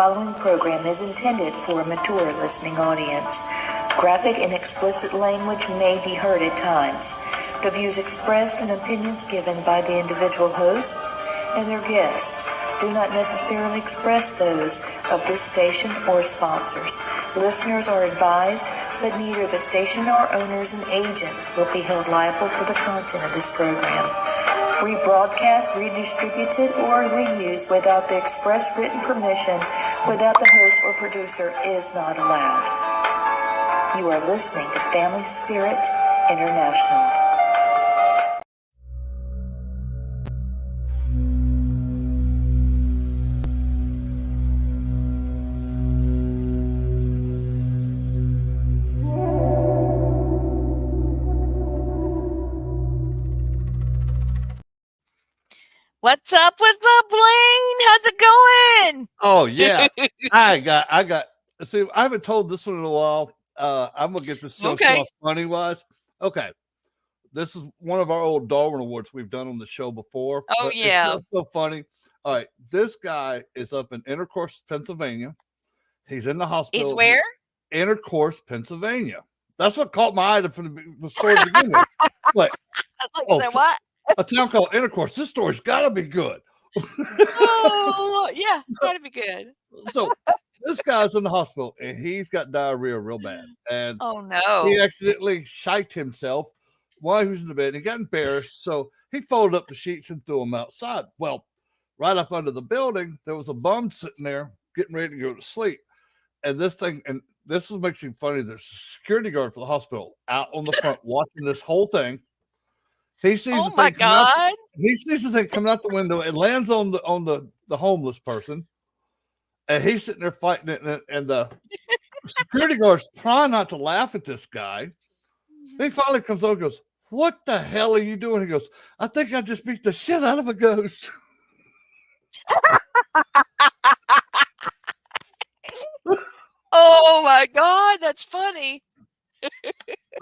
following program is intended for a mature listening audience. Graphic and explicit language may be heard at times. The views expressed and opinions given by the individual hosts and their guests do not necessarily express those of this station or sponsors. Listeners are advised that neither the station nor owners and agents will be held liable for the content of this program. Rebroadcast, redistributed, or reused without the express written permission without the host or producer is not allowed. You are listening to Family Spirit International. What's up with the Blaine? How's it going? Oh yeah, I got. See, I haven't told this one in a while. I'm gonna get this show funny wise. Okay, this is one of our old Darwin Awards we've done on the show before. Oh yeah, it's so funny. All right, this guy is up in Intercourse, Pennsylvania. He's in the hospital. He's where? Intercourse, Pennsylvania. That's what caught my eye from the story to begin with. Like, what? A town called Intercourse. This story's got to be good. Oh, yeah, gotta be good. So this guy's in the hospital and he's got diarrhea real bad. And oh no, he accidentally shite himself while he was in the bed. He got embarrassed, so he folded up the sheets and threw them outside. Well, right up under the building, there was a bum sitting there getting ready to go to sleep. And this makes it funny. There's a security guard for the hospital out on the front watching this whole thing. He sees oh my God! He sees the thing coming out the window. It lands on the homeless person, and he's sitting there fighting it. And the security guard's trying not to laugh at this guy. He finally comes over and goes, "What the hell are you doing?" He goes, "I think I just beat the shit out of a ghost." Oh my God, that's funny.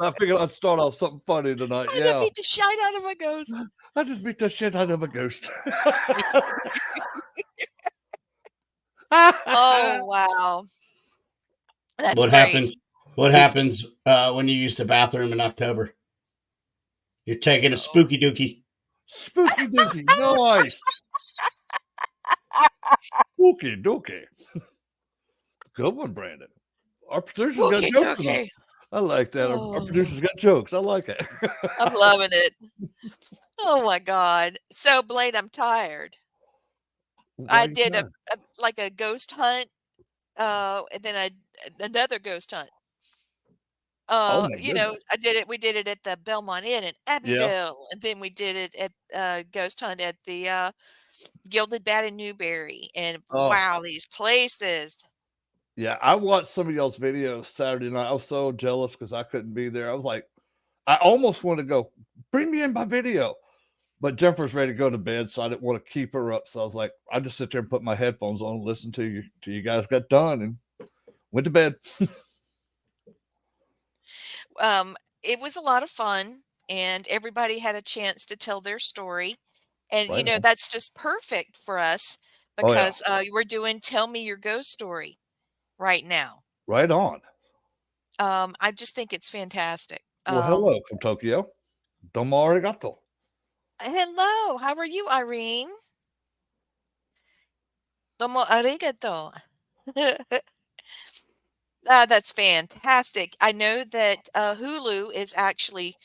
I figured I'd start off something funny tonight. I just beat the shit out of a ghost. I just beat the shit out of a ghost. Oh wow. That's what great. happens? What happens when you use the bathroom in October? You're taking a spooky dookie. Spooky dookie, nice. Spooky dookie. Good one, Brandon. Our producer's got jokes tonight. I like that. Our producer's got jokes. I like it. I'm loving it. Oh my God. So Blade, I'm tired. I did a ghost hunt, and then another ghost hunt. We did it at the Belmont Inn in Abbeville, and then we did it at ghost hunt at the Gilded Bat in Newberry. And wow, these places. Yeah, I watched some of y'all's videos Saturday night. I was so jealous because I couldn't be there. I was like, I almost wanted to go, bring me in by video. But Jennifer's ready to go to bed, so I didn't want to keep her up. So I was like, I just sit there and put my headphones on and listen to you till you guys got done and went to bed. It was a lot of fun, and everybody had a chance to tell their story. And, that's just perfect for us because we're doing Tell Me Your Ghost Story right now. Right on. I just think it's fantastic. Well, hello from Tokyo. Domo arigato. Hello. How are you, Irene? Domo arigato. That's fantastic. I know that Hulu is actually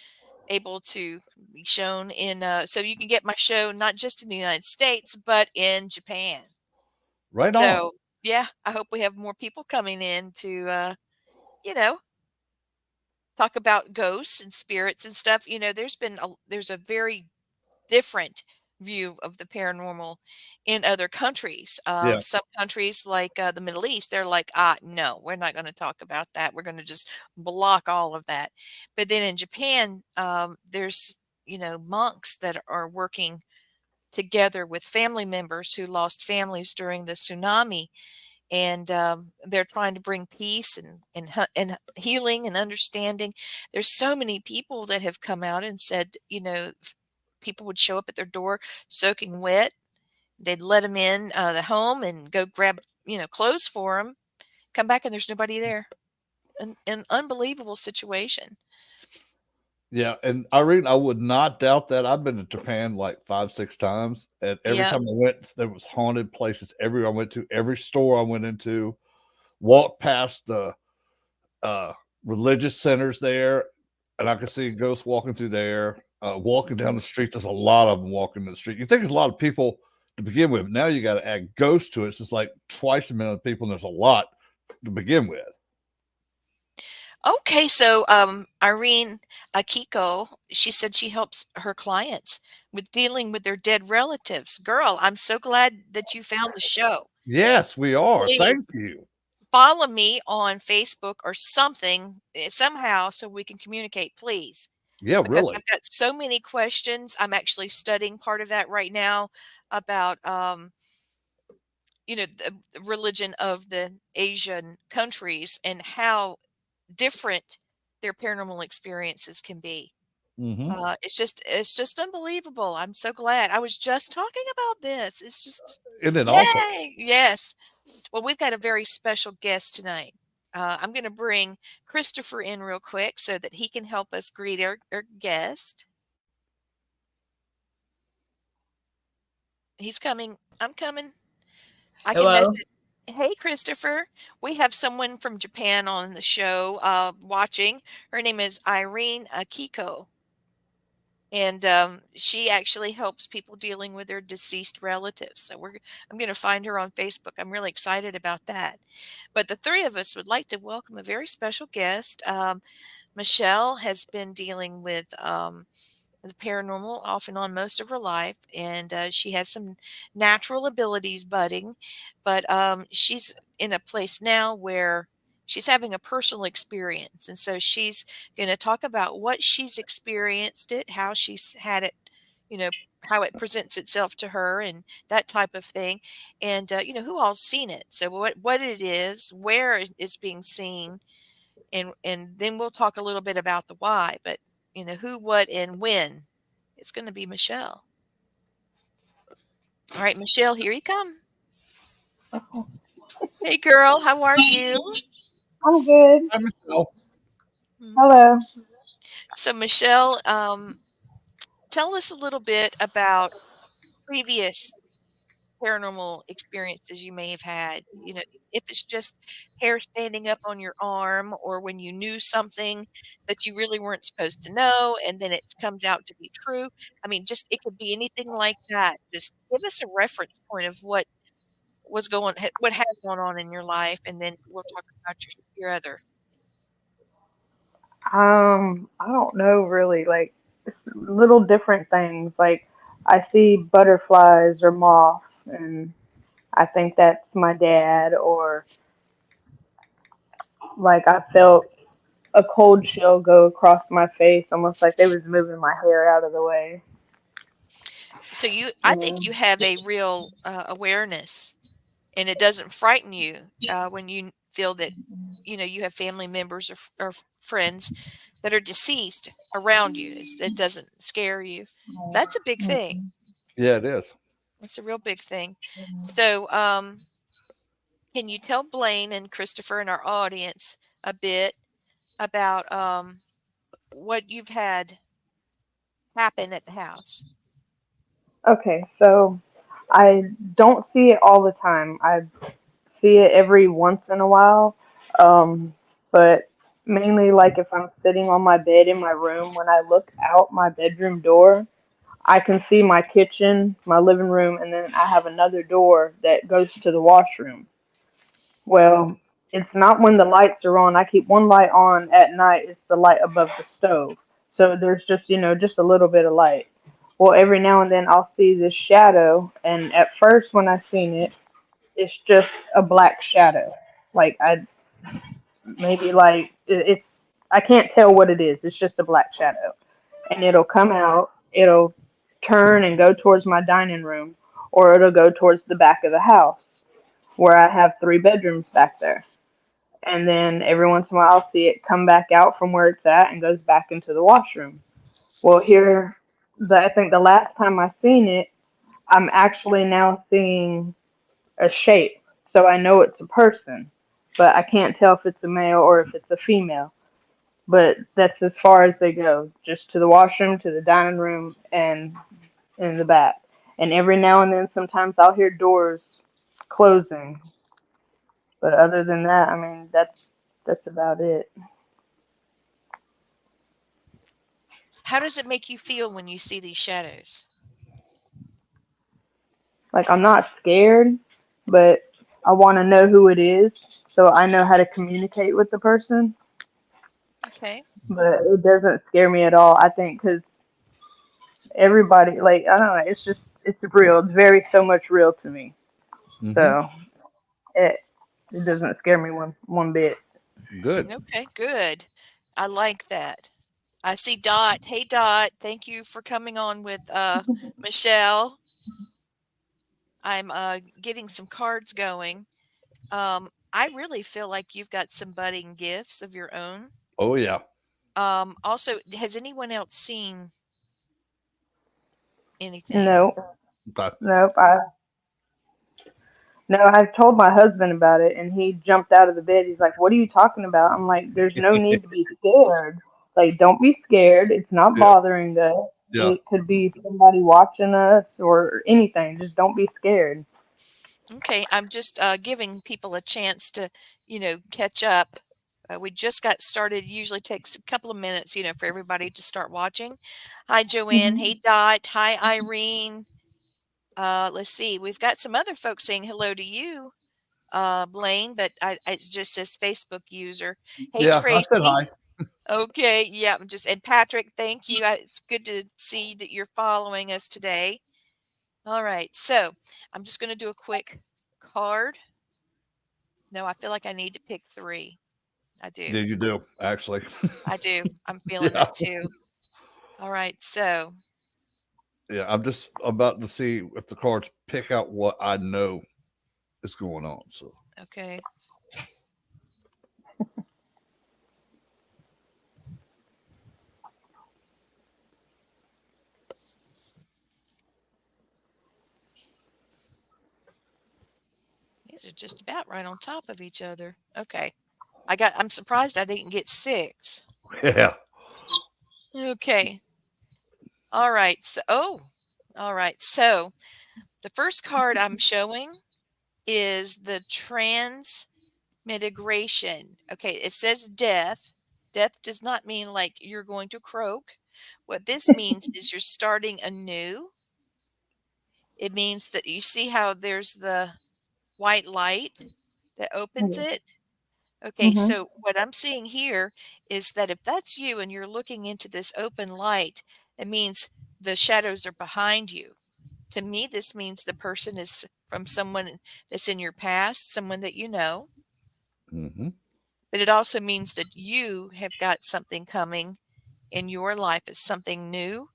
able to be shown in, so you can get my show not just in the United States, but in Japan. Right on. So, yeah, I hope we have more people coming in to, talk about ghosts and spirits and stuff. There's a very different view of the paranormal in other countries. Some countries like the Middle East, they're like, no, we're not going to talk about that. We're going to just block all of that. But then in Japan, there's, monks that are working together with family members who lost families during the tsunami. And they're trying to bring peace and healing and understanding. There's so many people that have come out and said, people would show up at their door soaking wet They'd let them in the home and go grab, clothes for them. Come back and there's nobody there. An unbelievable situation. Yeah, and Irene, I would not doubt that. I've been to Japan like 5, 6 times, and every Yep. time I went, there was haunted places everywhere I went to. Every store I went into, walked past the religious centers there, and I could see ghosts walking through there. Walking down the street, there's a lot of them walking in the street. You think there's a lot of people to begin with. Now you got to add ghosts to it. It's just like twice the amount of people, and there's a lot to begin with. Okay, so Irene Akiko, she said she helps her clients with dealing with their dead relatives. Girl, I'm so glad that you found the show. Yes, we are. Please Thank you. follow me on Facebook or something somehow so we can communicate, please. Yeah, Because really. I've got so many questions. I'm actually studying part of that right now about the religion of the Asian countries and how different their paranormal experiences can be. Mm-hmm. It's just unbelievable. I'm so glad. I was just talking about this. It's just Isn't it awesome? yay. Yes. Well, we've got a very special guest tonight. I'm going to bring Christopher in real quick so that he can help us greet our guest. He's coming. I'm coming. I can Hello. message. Hey, Christopher. We have someone from Japan on the show watching. Her name is Irene Akiko. And she actually helps people dealing with their deceased relatives. So I'm going to find her on Facebook. I'm really excited about that. But the three of us would like to welcome a very special guest. Michelle has been dealing with the paranormal off and on most of her life, and she has some natural abilities budding, but she's in a place now where she's having a personal experience, and so she's going to talk about what she's experienced it, how she's had it, you know, how it presents itself to her, and that type of thing, and who all's seen it, so what it is, where it's being seen, and then we'll talk a little bit about the why, but who, what, and when. It's going to be Michelle. All right, Michelle, here you come. Hey, girl, how are you? I'm good. Hi, Michelle. Mm. Hello. So, Michelle, tell us a little bit about previous paranormal experiences you may have had. If it's just hair standing up on your arm, or when you knew something that you really weren't supposed to know, and then it comes out to be true. I mean, just it could be anything like that. Just give us a reference point of what has gone on in your life, and then we'll talk about your other. I don't know really. Like it's little different things. Like I see butterflies or moths, and I think that's my dad. Or like I felt a cold chill go across my face, almost like they was moving my hair out of the way. So I think you And have a real awareness, and it doesn't frighten you when you feel that you have family members or friends that are deceased around you. It doesn't scare you. That's a big thing. Yeah, it is. It's a real big thing. So, can you tell Blaine and Christopher and our audience a bit about what you've had happen at the house? okay, so I don't see it all the time. I see it every once in a while. Um, but mainly like if I'm sitting on my bed in my room, when I look out my bedroom door, I can see my kitchen, my living room, and then I have another door that goes to the washroom. Well, it's not when the lights are on. I keep one light on at night. It's the light above the stove. So there's just, just a little bit of light. Well, every now and then I'll see this shadow, and at first when I seen it, it's just a black shadow. Like I maybe like it's I can't tell what it is. It's just a black shadow, and it'll come out. It'll turn and go towards my dining room, or it'll go towards the back of the house where I have three bedrooms back there. And then every once in a while, I'll see it come back out from where it's at and goes back into the washroom. Well, here, I think the last time I seen it, I'm actually now seeing a shape. So I know it's a person, but I can't tell if it's a male or if it's a female. But that's as far as they go, just to the washroom, to the dining room, and in the back. And every now and then, sometimes I'll hear doors closing. But other than that, I mean, that's about it. How does it make you feel when you see these shadows? Like I'm not scared, but I want to know who it is, so I know how to communicate with the person. Okay. But it doesn't scare me at all. I think because everybody, like, I don't know, it's real. It's very so much real to me. Mm-hmm. So it it doesn't scare me one bit. Good. Okay, good. I like that. I see Dot. Hey Dot, thank you for coming on with Michelle. I'm getting some cards going. I really feel like you've got some budding gifts of your own. Oh yeah. Also, has anyone else seen anything? No, Okay. nope. I've told my husband about it, and he jumped out of the bed. He's like, "What are you talking about?" I'm like, "There's no need to be scared. Like, don't be scared. It's not Yeah. bothering us. Yeah. It could be somebody watching us or anything. Just don't be scared." Okay, I'm just giving people a chance to, catch up. We just got started. It usually takes a couple of minutes, for everybody to start watching. Hi, Joanne. Hmm. Hey, Dot. Hi, Irene. Let's see. We've got some other folks saying hello to you, Blaine, but it's just as Facebook user. Hey, Yeah. I said Tracy. hi. Okay, yeah, and Patrick, thank you. It's good to see that you're following us today. All right, so I'm just going to do a quick card. No, I feel like I need to pick 3. I Yeah, do. you do actually. I do. I'm feeling Yeah. that too. All right, so Yeah. I'm just about to see if the cards pick out what I know is going on. So okay. These are just about right on top of each other. Okay. I'm surprised I didn't get 6. yeah. Okay. All right. All right. So, the first card I'm showing is the transmigration. Okay, it says death. Death does not mean like you're going to croak. What this means is you're starting anew. It means that you see how there's the white light that opens it. Okay, Hmm. so what I'm seeing here is that if that's you and you're looking into this open light, it means the shadows are behind you. To me, this means the person is from someone that's in your past, someone that you know. Mm-hmm. But it also means that you have got something coming in your life. It's something new.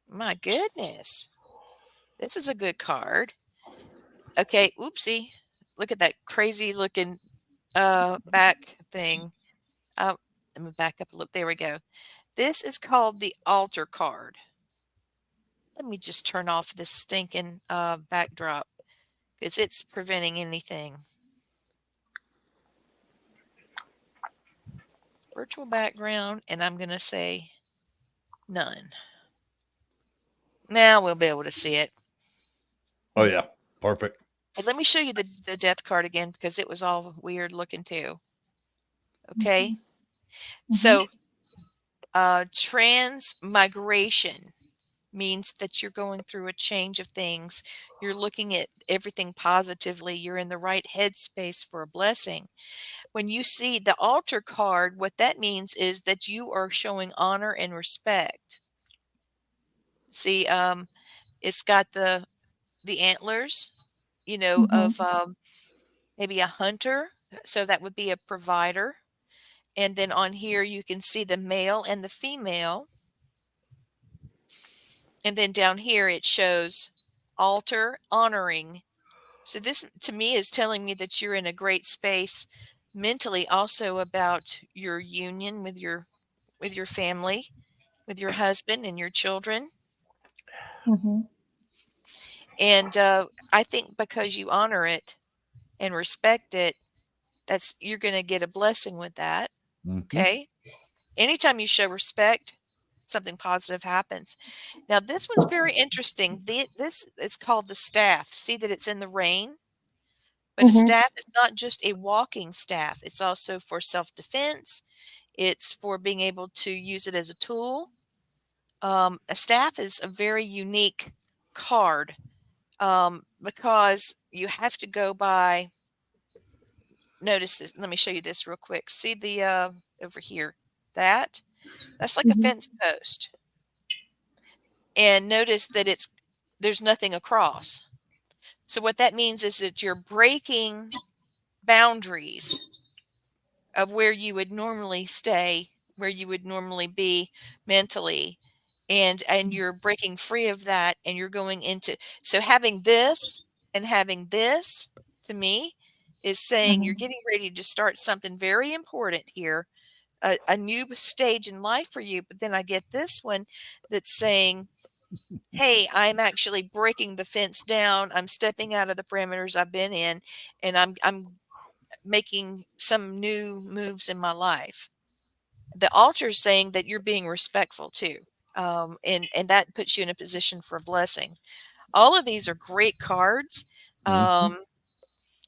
My goodness. This is a good card. Okay, oopsie. Look at that crazy looking back thing. Uh, Let me back up a little. There we go. This is called the altar card. Let me just turn off this stinking backdrop because it's preventing anything. Virtual background, and I'm going to say none. Now we'll be able to see it. Oh yeah. Perfect. Hey, let me show you the death card again because it was all weird looking too. Okay. Hmm. So transmigration means that you're going through a change of things. You're looking at everything positively. You're in the right headspace for a blessing. When you see the altar card, what that means is that you are showing honor and respect. See, it's got the antlers, Hmm. of maybe a hunter. So that would be a provider. And then on here, you can see the male and the female. And then down here, it shows altar honoring. So this to me is telling me that you're in a great space mentally, also about your union with your family, with your husband and your children. Hmm. And I think because you honor it and respect it, you're going to get a blessing with that. Mm-hmm. Okay. Anytime you show respect, something positive happens. Now, this one's very interesting. This is called the staff. See that it's in the rain, but a Mhm. staff is not just a walking staff. It's also for self-defense. It's for being able to use it as a tool. A staff is a very unique card because you have to go by. Notice this. Let me show you this real quick. See the over here. That's like a Mhm. fence post. And notice that there's nothing across. So what that means is that you're breaking boundaries of where you would normally stay, where you would normally be mentally, and you're breaking free of that, and you're going into, so having this and having this, to me, is saying you're Mhm. getting ready to start something very important here, a new stage in life for you. But then I get this one that's saying, hey, I'm actually breaking the fence down. I'm stepping out of the parameters I've been in, and I'm making some new moves in my life. The altar is saying that you're being respectful too. And that puts you in a position for a blessing. All of these are great cards. Mm-hmm. Um,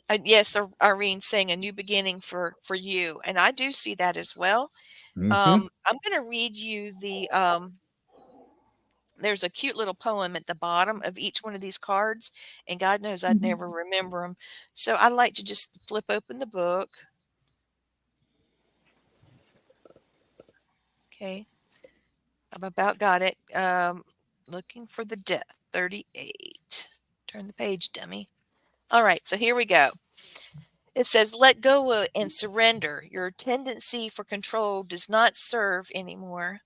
and yes, Irene saying a new beginning for you, and I do see that as well. Mm-hmm. I'm going to read you there's a cute little poem at the bottom of each one of these cards, and God knows I'd Mhm. never remember them. So I like to just flip open the book. Okay, I've about got it. Looking for the death, 38. Turn the page, dummy. All right, so here we go. It says, let go and surrender. Your tendency for control does not serve anymore.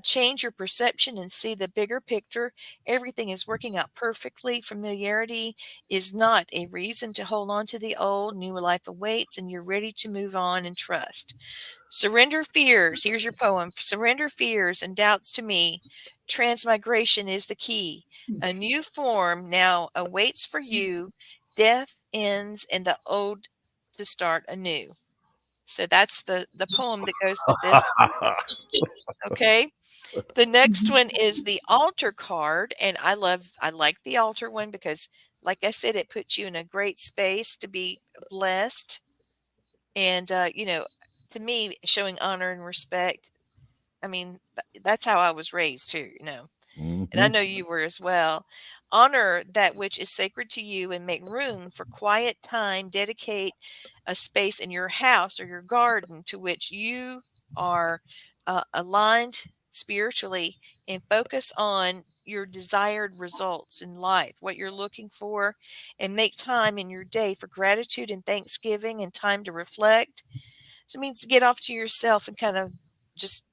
Change your perception and see the bigger picture. Everything is working out perfectly. Familiarity is not a reason to hold on to the old. New life awaits, and you're ready to move on and trust. Surrender fears. Here's your poem. Surrender fears and doubts to me. Transmigration is the key. A new form now awaits for you. Death ends and the old to start anew. So that's the poem that goes with this one. Okay. The next Mhm. one is the altar card, and I like the altar one because, like I said, it puts you in a great space to be blessed. And to me, showing honor and respect. I mean, that's how I was raised too, and I Mm-hmm. know you were as well. Honor that which is sacred to you and make room for quiet time. Dedicate a space in your house or your garden to which you are aligned spiritually, and focus on your desired results in life, what you're looking for, and make time in your day for gratitude and thanksgiving and time to reflect. So it means to get off to yourself and kind of just,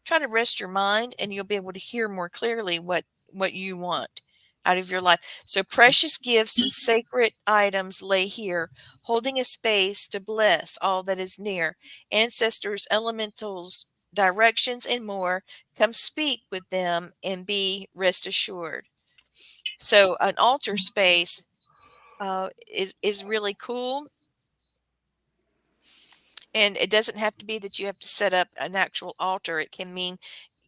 try to rest your mind, and you'll be able to hear more clearly what you want out of your life. So precious gifts and sacred items lay here, holding a space to bless all that is near. Ancestors, elementals, directions, and more. Come speak with them and be rest assured. So an altar space is really cool. And it doesn't have to be that you have to set up an actual altar. It can mean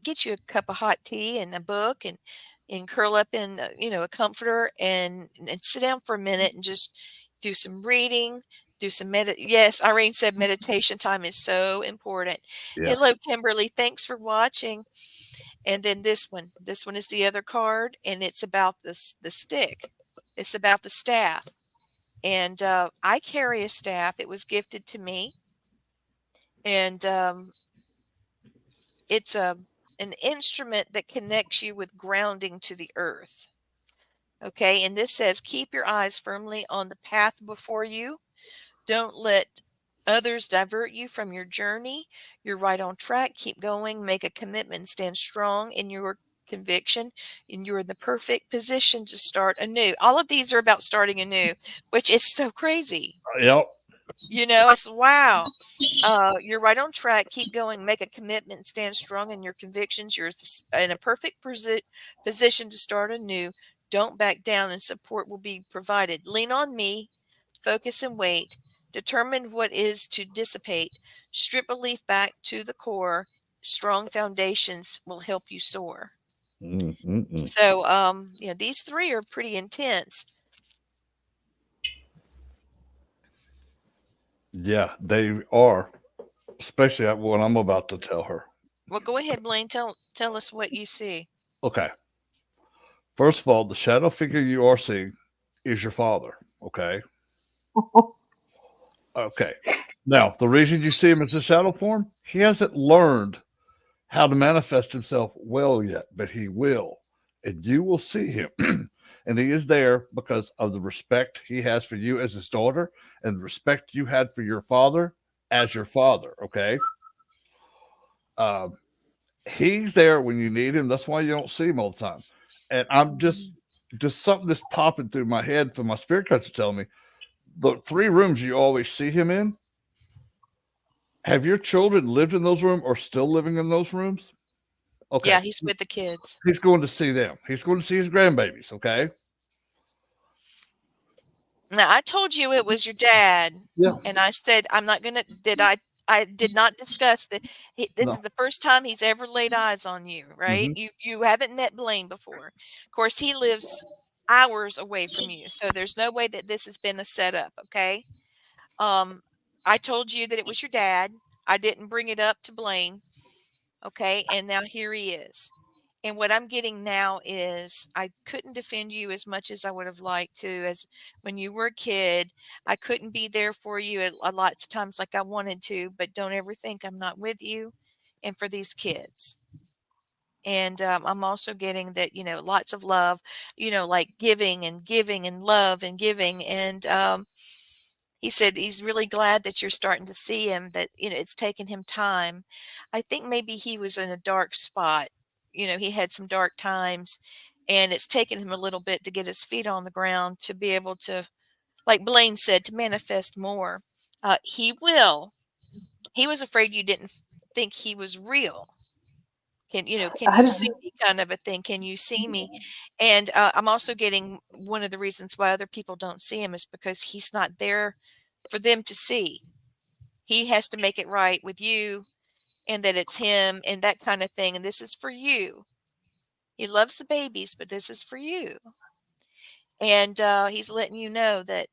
get you a cup of hot tea and a book, and curl up in a comforter, and sit down for a minute and just do some reading, do some yes, Irene said meditation time is so important. Yeah. Hello, Kimberly. Thanks for watching. And then this one is the other card, and it's about the stick. It's about the staff. And I carry a staff. It was gifted to me, and it's an instrument that connects you with grounding to the earth. Okay, and this says, keep your eyes firmly on the path before you. Don't let others divert you from your journey. You're right on track. Keep going. Make a commitment. Stand strong in your conviction, and you're in the perfect position to start anew. All of these are about starting anew, which is so crazy. Yep. It's wow. You're right on track. Keep going. Make a commitment. Stand strong in your convictions. You're in a perfect position to start anew. Don't back down and support will be provided. Lean on me, focus and wait. Determine what is to dissipate. Strip a leaf back to the core. Strong foundations will help you soar. So, these three are pretty intense. Yeah, they are, especially what I'm about to tell her. Well, go ahead, Blaine. Tell us what you see. Okay. First of all, the shadow figure you are seeing is your father. Okay. Okay. Now, the reason you see him as a shadow form, he hasn't learned how to manifest himself well yet, but he will. And you will see him. And he is there because of the respect he has for you as his daughter and the respect you had for your father as your father. Okay. Um, he's there when you need him. That's why you don't see him all the time. And I'm just something that's popping through my head for my spirit coach to tell me the 3 rooms you always see him in. Have your children lived in those rooms or still living in those rooms? Okay. Yeah, he's with the kids. He's going to see them. He's going to see his grandbabies. Okay. Now, I told you it was your dad. Yeah. And I said, I'm not going to, I did not discuss that. This No. is the first time he's ever laid eyes on you, right? Mm-hmm. You haven't met Blaine before. Of course, he lives hours away from you. So there's no way that this has been a setup. Okay. I told you that it was your dad. I didn't bring it up to Blaine. Okay. And now here he is. And what I'm getting now is I couldn't defend you as much as I would have liked to. As when you were a kid, I couldn't be there for you at lots of times like I wanted to, but don't ever think I'm not with you and for these kids. And I'm also getting that, lots of love, like giving and love and giving. And he said he's really glad that you're starting to see him, that, it's taken him time. I think maybe he was in a dark spot. He had some dark times, and it's taken him a little bit to get his feet on the ground to be able to, like Blaine said, to manifest more. He will. He was afraid you didn't think he was real. Can I you don't, see me kind of a thing? Can you see me? And I'm also getting one of the reasons why other people don't see him is because he's not there for them to see. He has to make it right with you and that it's him and that kind of thing. And this is for you. He loves the babies, but this is for you. And he's letting you know that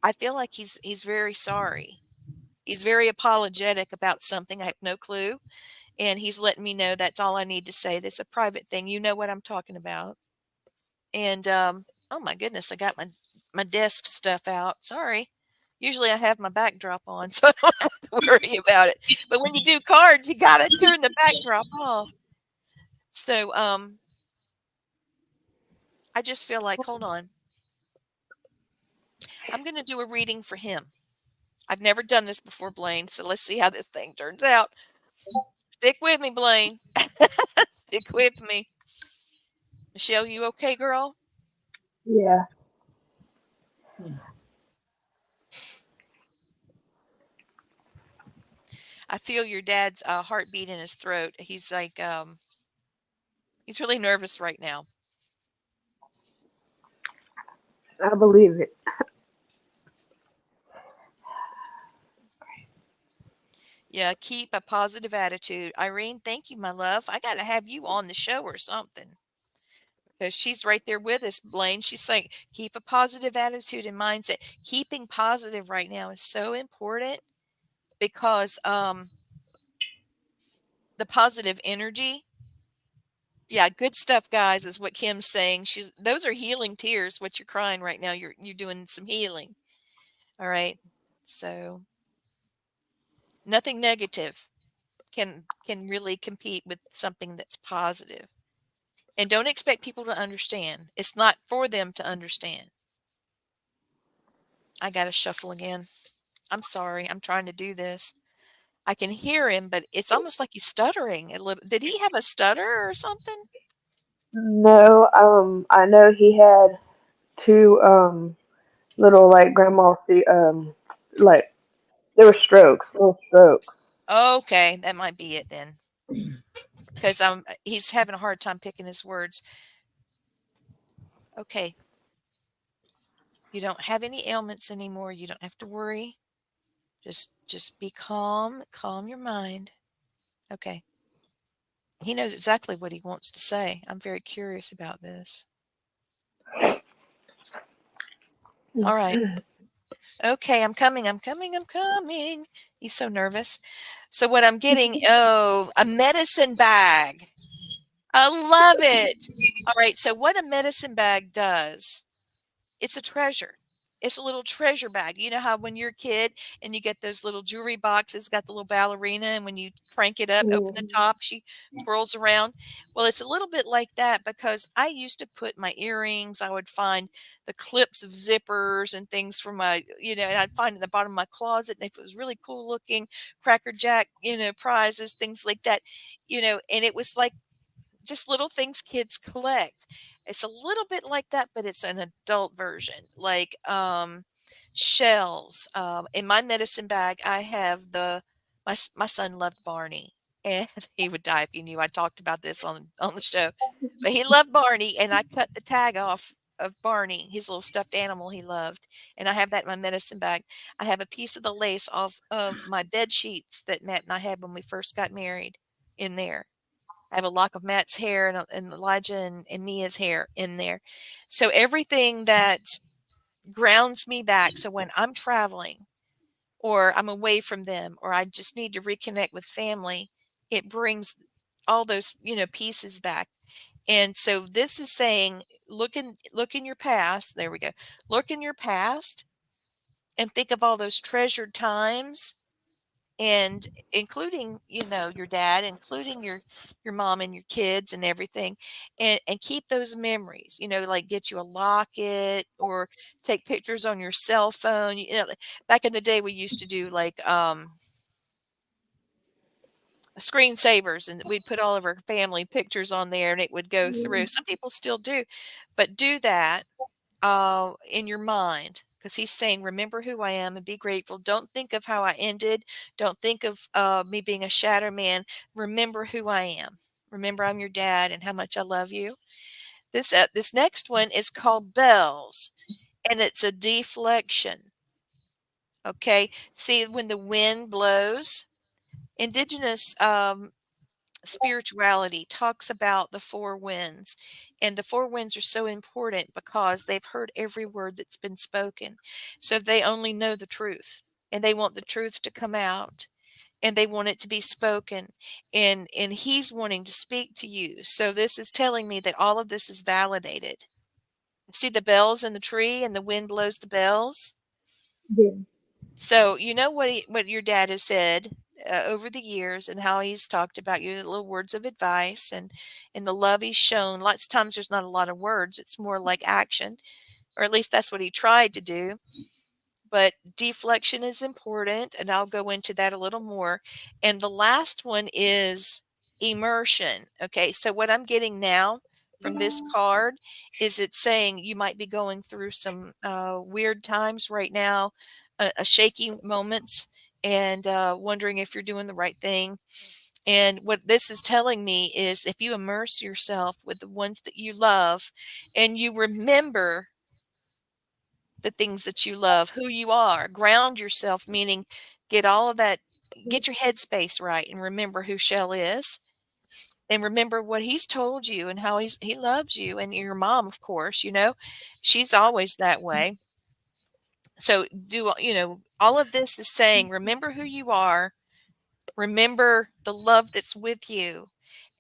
I feel like he's very sorry. He's very apologetic about something. I have no clue. And he's letting me know that's all I need to say. That's a private thing. You know what I'm talking about. And oh my goodness, I got my desk stuff out. Sorry. Usually I have my backdrop on, so I don't have to worry about it. But when you do cards, you gotta turn the backdrop off. So I just feel like, hold on. I'm gonna do a reading for him. I've never done this before, Blaine. So let's see how this thing turns out. Stick with me, Blaine. Stick with me. Michelle, you okay, girl? yeah. I feel your dad's heartbeat in his throat. He's like, he's really nervous right now. I believe it. Yeah, keep a positive attitude. Irene, thank you, my love. I got to have you on the show or something because she's right there with us, Blaine. She's like, keep a positive attitude and mindset. Keeping positive right now is so important because the positive energy. Yeah, good stuff, guys, is what Kim's saying. Those are healing tears. What you're crying right now, you're doing some healing. All right. So nothing negative can really compete with something that's positive. And don't expect people to understand. It's not for them to understand. I got to shuffle again. I'm sorry. I'm trying to do this. I can hear him, but it's almost like he's stuttering a little. Did he have a stutter or something? No, I know he had two little like grandma like they were strokes, little strokes. Okay, that might be it then. Because he's having a hard time picking his words. Okay. You don't have any ailments anymore. You don't have to worry. Just be calm. Calm your mind. Okay. He knows exactly what he wants to say. I'm very curious about this. All right. Okay, I'm coming. I'm coming. I'm coming. He's so nervous. So what I'm getting, oh, a medicine bag. I love it. All right. So what a medicine bag does, it's a treasure. It's a little treasure bag. You know how when you're a kid and you get those little jewelry boxes, got the little ballerina, and when you crank it up, open the top, she twirls around. Well, it's a little bit like that because I used to put my earrings, I would find the clips of zippers and things from my, and I'd find it at the bottom of my closet. And if it was really cool looking, Cracker Jack, prizes, things like that, and it was like just little things kids collect. It's a little bit like that, but it's an adult version, like shells. In my medicine bag, I have my son loved Barney, and he would die if he knew I talked about this on the show. But he loved Barney, and I cut the tag off of Barney, his little stuffed animal he loved, and I have that in my medicine bag. I have a piece of the lace off of my bed sheets that Matt and I had when we first got married in there. I have a lock of Matt's hair and Elijah and Mia's hair in there. So everything that grounds me back. So when I'm traveling or I'm away from them or I just need to reconnect with family, it brings all those, pieces back. And so this is saying look in your past. There we go. Look in your past and think of all those treasured times and including your dad, including your mom and your kids and everything, and keep those memories, like get you a locket or take pictures on your cell phone. Like, back in the day we used to do like screensavers, and we'd put all of our family pictures on there and it would go through. Some people still do, but do that in your mind, because he's saying, remember who I am and be grateful. Don't think of how I ended. Don't think of me being a shatter man. Remember who I am. Remember I'm your dad and how much I love you. This next one is called bells, and it's a deflection. Okay, see when the wind blows. Indigenous spirituality talks about the four winds, and the four winds are so important because they've heard every word that's been spoken, so they only know the truth, and they want the truth to come out, and they want it to be spoken, and he's wanting to speak to you. So this is telling me that all of this is validated. See the bells in the tree and the wind blows the bells. Yeah. So you know what your dad has said over the years, and how he's talked about you, the little words of advice, and the love he's shown. Lots of times there's not a lot of words; it's more like action, or at least that's what he tried to do. But deflection is important, and I'll go into that a little more. And the last one is immersion. Okay, so what I'm getting now from this card is it's saying you might be going through some weird times right now, a shaky moments, and wondering if you're doing the right thing. And what this is telling me is if you immerse yourself with the ones that you love and you remember the things that you love, who you are, ground yourself, meaning get all of that, get your headspace right and remember who Shell is and remember what he's told you and how he loves you, and your mom, of course, she's always that way. So all of this is saying, remember who you are, remember the love that's with you.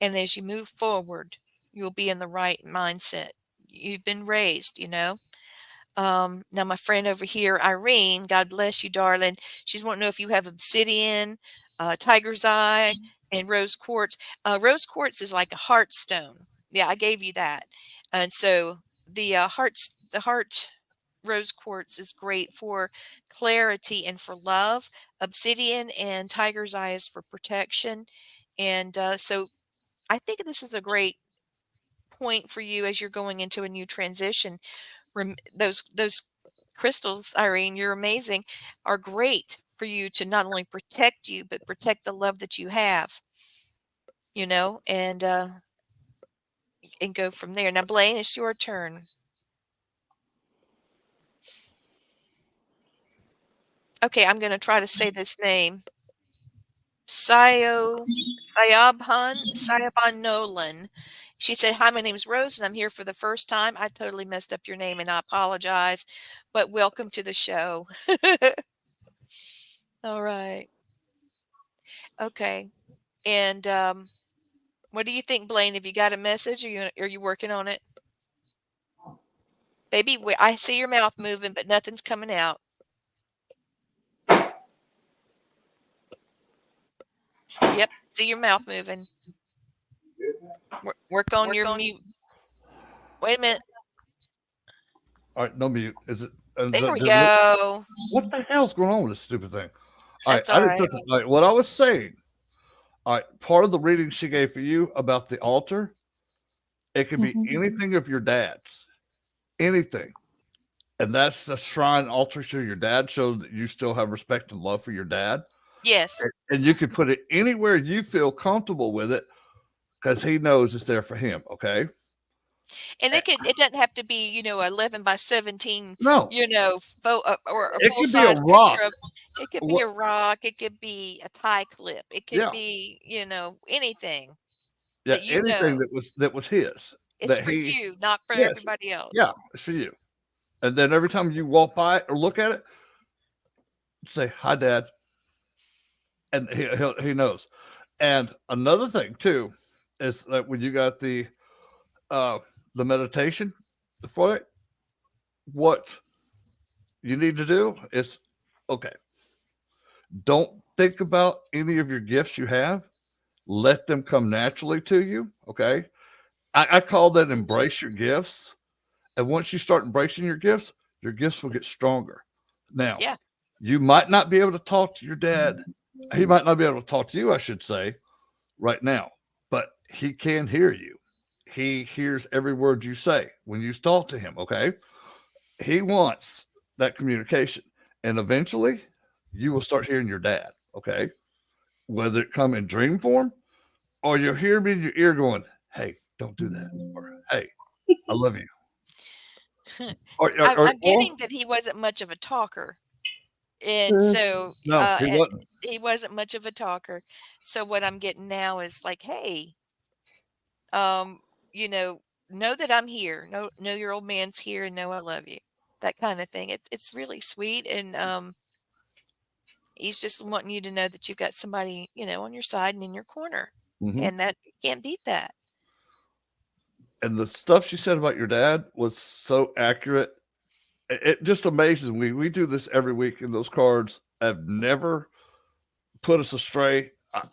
And as you move forward, you'll be in the right mindset. You've been raised. Now my friend over here, Irene, God bless you, darling. She's wanting to know if you have obsidian, tiger's eye, and rose quartz. Rose quartz is like a heart stone. Yeah, I gave you that. And so the heart rose quartz is great for clarity and for love. Obsidian and tiger's eye is for protection. And so I think this is a great point for you as you're going into a new transition. Those crystals, Irene, you're amazing, are great for you to not only protect you, but protect the love that you have, and go from there. Now, Blaine, it's your turn. Okay, I'm going to try to say this name. Sayabhan Nolan. She said, "Hi, my name is Rose, and I'm here for the first time. I totally messed up your name, and I apologize, but welcome to the show." All right. Okay. And what do you think, Blaine? Have you got a message? Are you working on it? Baby, I see your mouth moving, but nothing's coming out. Yep, see your mouth moving. Work on your mute. Wait a minute. All right, no mute. Is it? There we go. What the hell's going on with this stupid thing? All right, That's all right. all right, what I was saying. All right, part of the reading she gave for you about the altar, it could be anything of your dad's, anything, and that's a shrine altar to your dad, shows that you still have respect and love for your dad. Yes. And you can put it anywhere you feel comfortable with it, because he knows it's there for him. Okay. And it doesn't have to be, 11 by 17, No, or a it full could be a size rock. picture of. It could be a rock. It could be a tie clip. It could be, anything Yeah, that anything that was his. It's That for he, you, not for yes, everybody else. yeah, it's for you. And then every time you walk by it or look at it, say hi, Dad, and he knows. And another thing too is that when you got the meditation for it, what you need to do is, okay, don't think about any of your gifts you have. Let them come naturally to you. Okay. I call that embrace your gifts. And once you start embracing your gifts will get stronger. Now, Yeah. you might not be able to talk to your dad. He might not be able to talk to you, I should say, right now, but he can hear you. He hears every word you say when you talk to him. Okay. He wants that communication. And eventually you will start hearing your dad. Okay. Whether it come in dream form or you'll hear me in your ear going, hey, don't do that. Or, hey, I love you. I'm getting that he wasn't much of a talker. And so no, he wasn't. He wasn't much of a talker. So what I'm getting now is like, hey, you know that I'm here. Know your old man's here and know I love you. That kind of thing. It's really sweet, and he's just wanting you to know that you've got somebody, on your side and in your corner. And that you can't beat that. And the stuff she said about your dad was so accurate. It just amazes me. We do this every week, and those cards have never put us astray.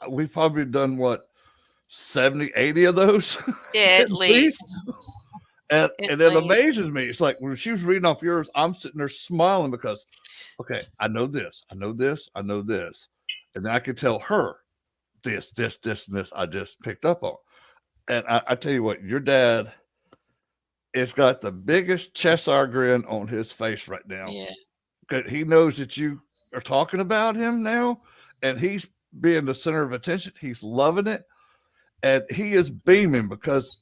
We've probably done what, 70, 80 of those At least. And it amazes me. It's like when she was reading off yours, I'm sitting there smiling because, okay, I know this, I know this, I know this. And then I could tell her this, and this I just picked up on. And I tell you what, your dad has got the biggest Cheshire grin on his face right now. Yeah. Because he knows that you are talking about him now, and he's being the center of attention. He's loving it. And he is beaming because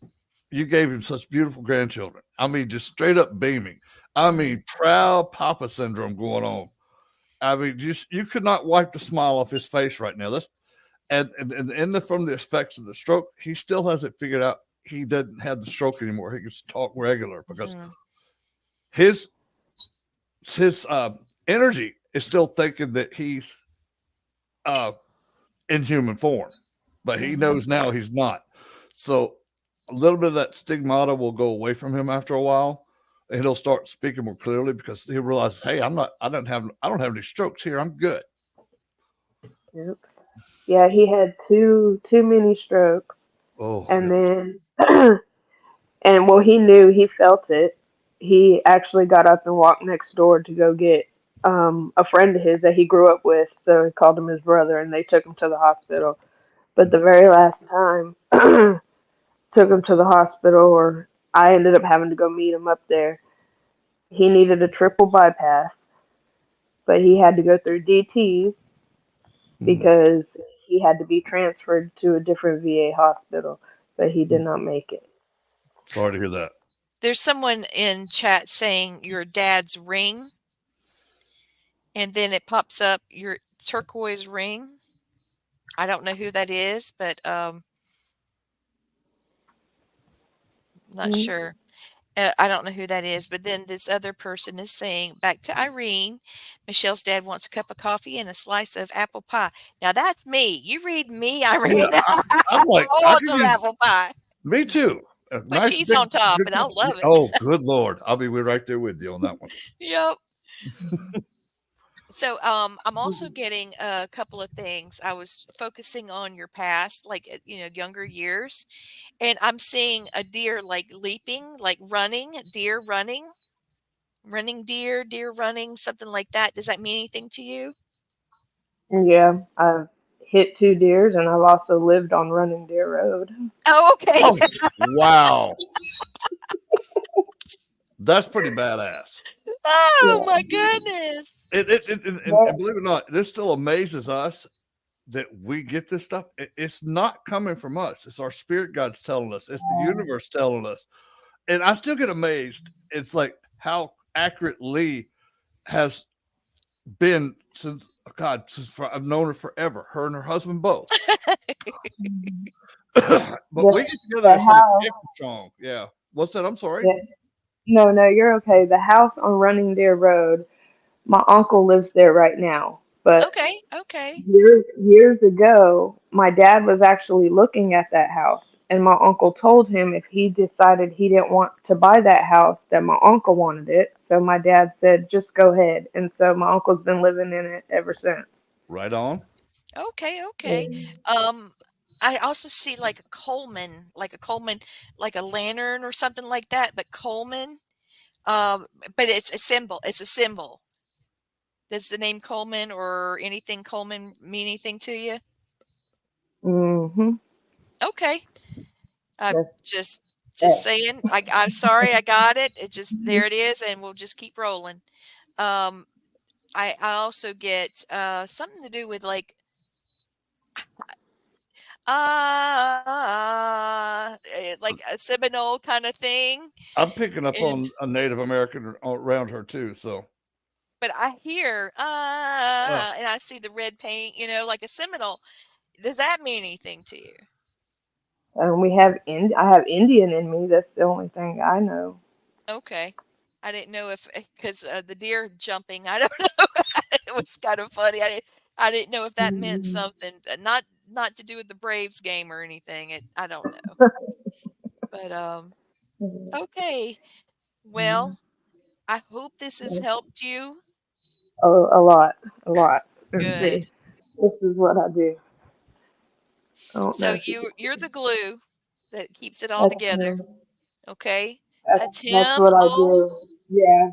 you gave him such beautiful grandchildren. I mean, just straight up beaming. I mean, proud papa syndrome going on. I mean, just you could not wipe the smile off his face right now. From the effects of the stroke, he still hasn't figured out he doesn't have the stroke anymore. He can talk regular because his energy is still thinking that he's in human form, but he knows now he's not. So a little bit of that stigmata will go away from him after a while, and he'll start speaking more clearly because he'll realize, hey, I don't have any strokes here. I'm good. Yep. Yeah, he had two mini strokes. Oh, and then and well, he felt it. He actually got up and walked next door to go get a friend of his that he grew up with. So he called him his brother, and they took him to the hospital. But the very last time took him to the hospital, or I ended up having to go meet him up there. He needed a triple bypass, but he had to go through DTs because he had to be transferred to a different VA hospital, but he did not make it. Sorry to hear that. There's someone in chat saying your dad's ring. and then it pops up your turquoise ring. I don't know who that is, but not Mm. sure. I don't know who that is, but then this other person is saying, back to Irene, Michelle's dad wants a cup of coffee and a slice of apple pie. Now that's me. You read me, Yeah, Irene. I'm I like, I want could some use apple pie. me too. A Put nice cheese big on top, good and cup. I'll love it. Oh, good Lord. I'll be right there with you on that one. Yep. So, I'm also getting a couple of things. I was focusing on your past, like, younger years, and I'm seeing a deer like leaping, like running, deer running, running deer, deer running, something like that. Does that mean anything to you? Yeah, I've hit 2 deers, and I've also lived on Running Deer Road. Oh, okay. Oh, wow. That's pretty badass. Oh Yeah, my goodness. And but believe it or not, this still amazes us that we get this stuff. It's not coming from us. It's our spirit guides telling us. It's the universe telling us. And I still get amazed. It's like how accurate Lee has been since I've known her forever. Her and her husband both. But we the get together. the It's like house, extra strong. Yeah. What's that? I'm sorry. yeah, no, no, you're okay. The house on Running Deer Road, my uncle lives there right now. But Okay, okay. years ago, my dad was actually looking at that house, and my uncle told him if he decided he didn't want to buy that house, that my uncle wanted it. So my dad said, "Just go ahead." And so my uncle's been living in it ever since. Right on. Okay, okay. Yeah. Um, I also see like a Coleman, like a lantern or something like that, but Coleman. But it's a symbol. It's a symbol. Does the name Coleman or anything Coleman mean anything to you? Mhm. Okay. I'm That's just that. saying. I'm sorry. I got it. It just there it is, and we'll just keep rolling. Um, I also get something to do with like like a Seminole kind of thing, I'm picking up and on a Native American around her too. So, but I hear uh, and I see the red paint, like a Seminole. Does that mean anything to you? I have Indian in me. That's the only thing I know. Okay. I didn't know if because the deer jumping, I don't know. It was kind of funny. I didn't know if that meant Mhm. something, not to do with the Braves game or anything. I don't know. But okay. Well, I hope this has helped you. A lot, a lot. Let's Good. see. This is what I do. I don't know So if you can you're see. the glue that keeps it all That's together. him. Okay? That's That's him. what I Oh, do. Yeah,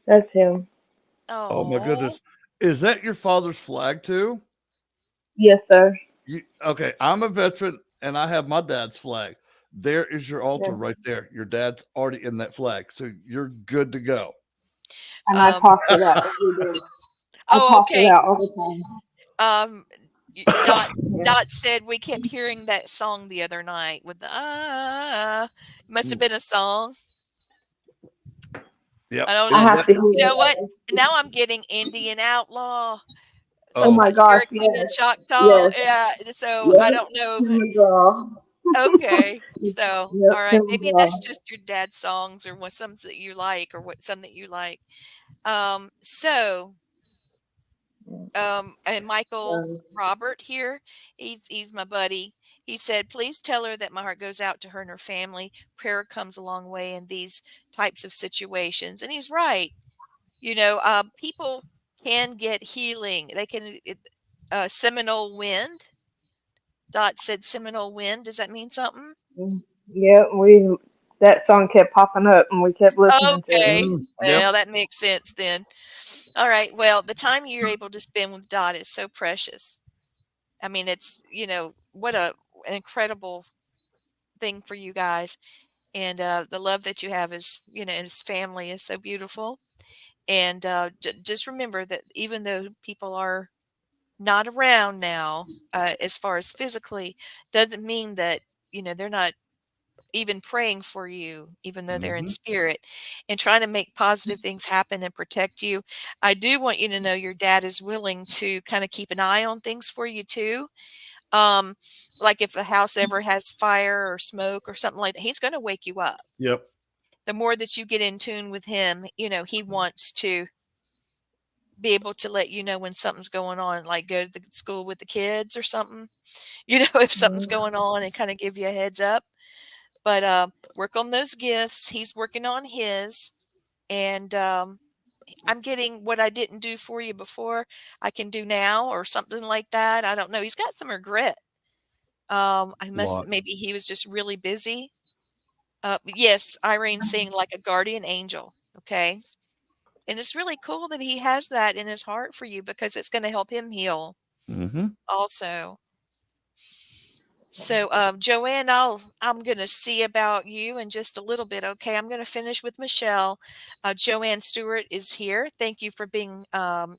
that's him. oh my oh. goodness, is that your father's flag too? Yes, sir. Okay, I'm a veteran and I have my dad's flag. There is your altar Yeah. right there. Your dad's already in that flag, so you're good to go. And I Um, talk to that every day. I oh, talk to okay. that all the time. Um, Dot Yeah. Dot said we kept hearing that song the other night with the must have Mm, been a song. yep. I don't I know. have That, to hear You know what? it. Now I'm getting Indian Outlaw, Oh something oh, my about gosh, Cherokee and yes. Choctaw. Yes. Yeah. So I Yep. don't know if Tim McGraw. okay. So Yep, all right, Tim maybe that's McGraw. just your dad's songs or what some that you like or what some that you like. So and Michael Um, Robert here, he's my buddy. He said, "Please tell her that my heart goes out to her and her family. Prayer comes a long way in these types of situations." And he's right. People can get healing. They can. Seminole wind. Dot said Seminole wind. Does that mean something? yeah, that song kept popping up and we kept listening to it. Okay. yep. Well, that makes sense then. All right. Well, the time you're able to spend with Dot is so precious. I mean, it's, what an incredible thing for you guys. And the love that you have is, and his family is so beautiful. And just remember that even though people are not around now, as far as physically, doesn't mean that, they're not even praying for you, even though they're in Mm-hmm. spirit, and trying to make positive things happen and protect you. I do want you to know your dad is willing to kind of keep an eye on things for you too. Um, like if a house ever has fire or smoke or something like that, he's going to wake you up. Yep. The more that you get in tune with him, he wants to be able to let you know when something's going on, like go to the school with the kids or something, if something's Mhm. going on and kind of give you a heads up. But work on those gifts. He's working on his. And I'm getting what I didn't do for you before, I can do now or something like that. I don't know. He's got some regret. Lot. Maybe he was just really busy. Yes, Irene's seeing like a guardian angel. Okay. And it's really cool that he has that in his heart for you because it's going to help him heal Mm-hmm. also. So, Joanne, I'm going to see about you in just a little bit. Okay, I'm going to finish with Michelle. Joanne Stewart is here. Thank you for being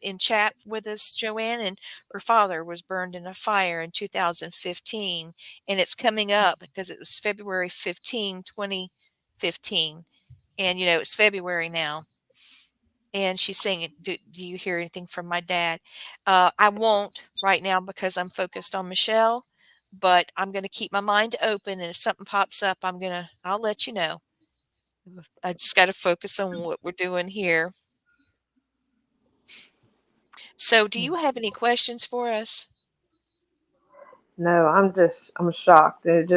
in chat with us, Joanne. And her father was burned in a fire in 2015, and it's coming up because it was February 15, 2015, and it's February now. And she's saying, do you hear anything from my dad? I won't right now because I'm focused on Michelle, but I'm going to keep my mind open. And if something pops up, I'll let you know. I just got to focus on what we're doing here. So, do you have any questions for us? No, I'm shocked. It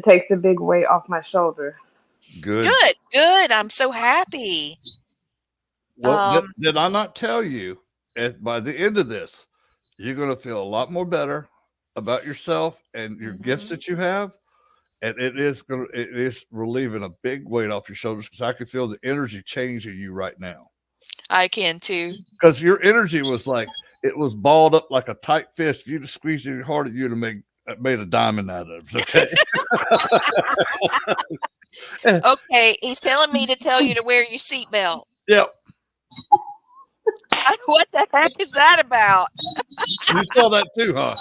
takes a big weight off my shoulder. Good. Good, good. I'm so happy. Well, did I not tell you by the end of this, you're going to feel a lot more better about yourself and your gifts Mhm. that you have, and it is relieving a big weight off your shoulders because I can feel the energy changing you right now. I can too. Because your energy was like it was balled up like a tight fist. If you'd have squeezed it harder, you'd have made a diamond out of it. Okay. Okay, he's telling me to tell you to wear your seatbelt. Yep. What the heck is that about? You saw that too, huh?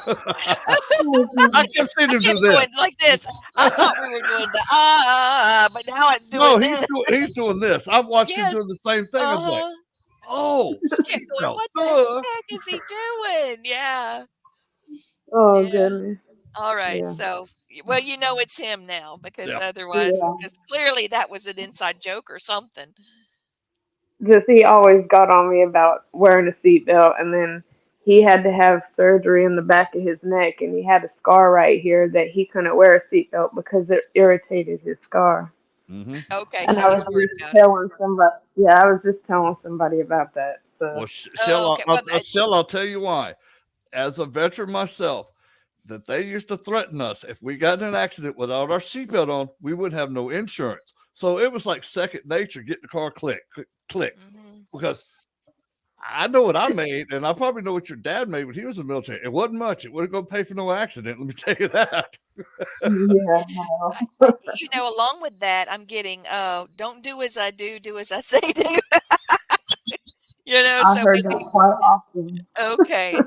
I kept seeing I him do kept going this. like this. I thought we were doing the but now it's No, doing this. he's doing this. I've watched him Yes. doing the same thing. I was like, Uh-huh. oh, Kept going, seatbelt. what the Duh. heck is he doing? Yeah. Oh Yeah. goodness. All right. Yeah. So, well, it's him now because Yeah. otherwise, Yeah. because clearly that was an inside joke or something. Because he always got on me about wearing a seatbelt, and then he had to have surgery in the back of his neck, and he had a scar right here that he couldn't wear a seatbelt because it irritated his scar. Mm-hmm. Okay. And So I was he's worried just about it. telling somebody, yeah, I was just telling somebody about that. So, Well, Shell, Okay. Well, I'll tell you why. As a veteran myself, that they used to threaten us if we got in an accident without our seatbelt on, we would have no insurance. So it was like second nature. Get the car click, click, click, mhm. because I know what I made, and I probably know what your dad made when he was in the military. It wasn't much. It wasn't going to pay for no accident. Let me tell you that. yeah, no. Along with that, I'm getting, don't do as I do, do as I say do. I So heard maybe, that quite often. okay,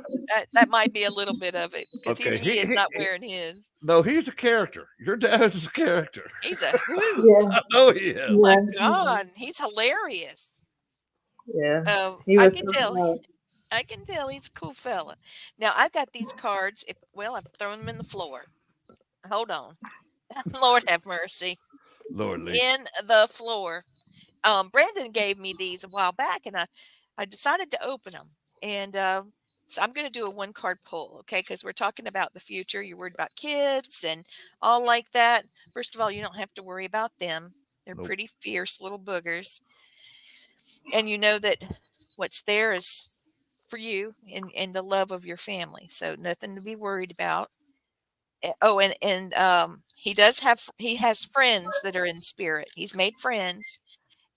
that might be a little bit of it because Okay, he is not wearing his. no, he's a character. Your dad is a character. He's a hoot. Yeah, I know he is. Oh my yeah, God, he's hilarious. yeah. Oh, He I was can tell. something else. I can tell he's a cool fella. Now I've got these cards. I've thrown them in the floor. Hold on. Lord have mercy. Lordly. In the floor. Brandon gave me these a while back, and I decided to open them. And so I'm going to do a one card pull, okay? Because we're talking about the future. You're worried about kids and all like that. First of all, you don't have to worry about them. They're Nope. pretty fierce little boogers, and you know that what's there is for you and the love of your family. So nothing to be worried about. Oh, and he has friends that are in spirit. He's made friends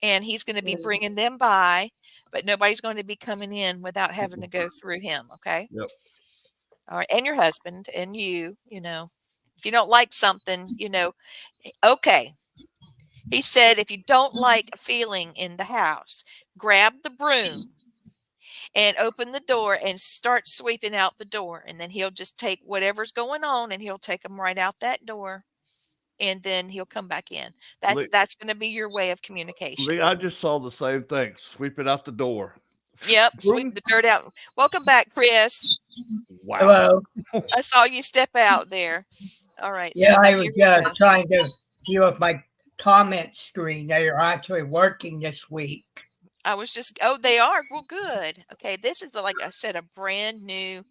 and he's going to be Yeah. bringing them by, but nobody's going to be coming in without having to go through him. Okay. Yep. All right. And your husband and if you don't like something, okay. He said, if you don't like a feeling in the house, grab the broom and open the door and start sweeping out the door. And then he'll just take whatever's going on and he'll take them right out that door. and then he'll come back in. Lee, That's going to be your way of communication. I just saw the same thing. Sweep it out the door. Yep, sweep Boom. the dirt out. Welcome back, Chris. Wow. Hello. I saw you step out there. All right, Yeah, so now I was here we go. trying to deal with my comment screen. They are actually working this week. I was just, oh, they are. Well, good. Okay, this is like I said, a brand new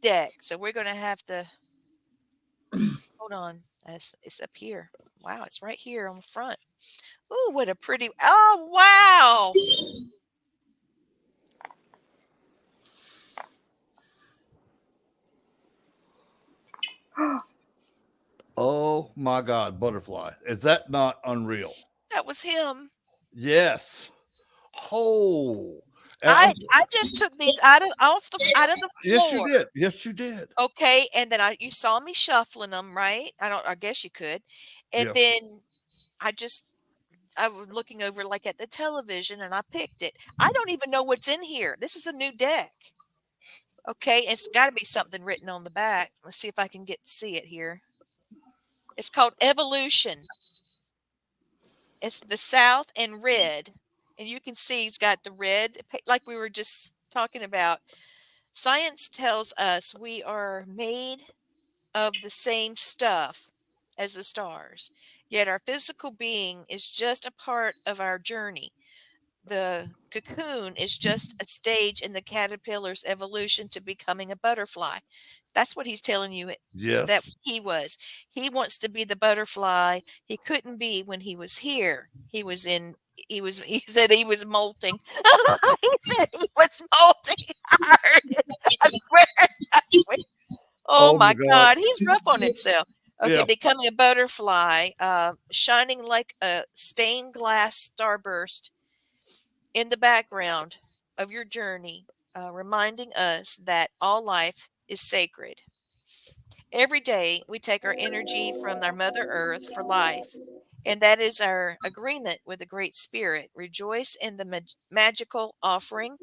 deck. So we're going to have to hold on. It's up here. Wow, it's right here on the front. Ooh, what a pretty. Oh, wow. Oh my God, butterfly. Is that not unreal? That was him. Yes. Oh. I just took these out of the Yes, you floor. did. Yes, you did. Okay, and then you saw me shuffling them, right? I guess you could. And Yeah. then I was looking over like at the television and I picked it. I don't even know what's in here. This is a new deck. Okay, it's got to be something written on the back. Let's see if I can get to see it here. It's called Evolution. It's the South and red. And you can see he's got the red, like we were just talking about. Science tells us we are made of the same stuff as the stars, yet our physical being is just a part of our journey. The cocoon is just a stage in the caterpillar's evolution to becoming a butterfly. That's what he's telling you that Yes. he was. He wants to be the butterfly. He couldn't be when he was here. He said he was molting. He said he was molting hard. I swear, I swear. Oh Oh my my God. God, he's rough on himself. Okay, Yeah. becoming a butterfly, shining like a stained glass starburst in the background of your journey, reminding us that all life is sacred. Every day, we take our energy from our Mother Earth for life, and that is our agreement with the Great Spirit. Rejoice in the magical offering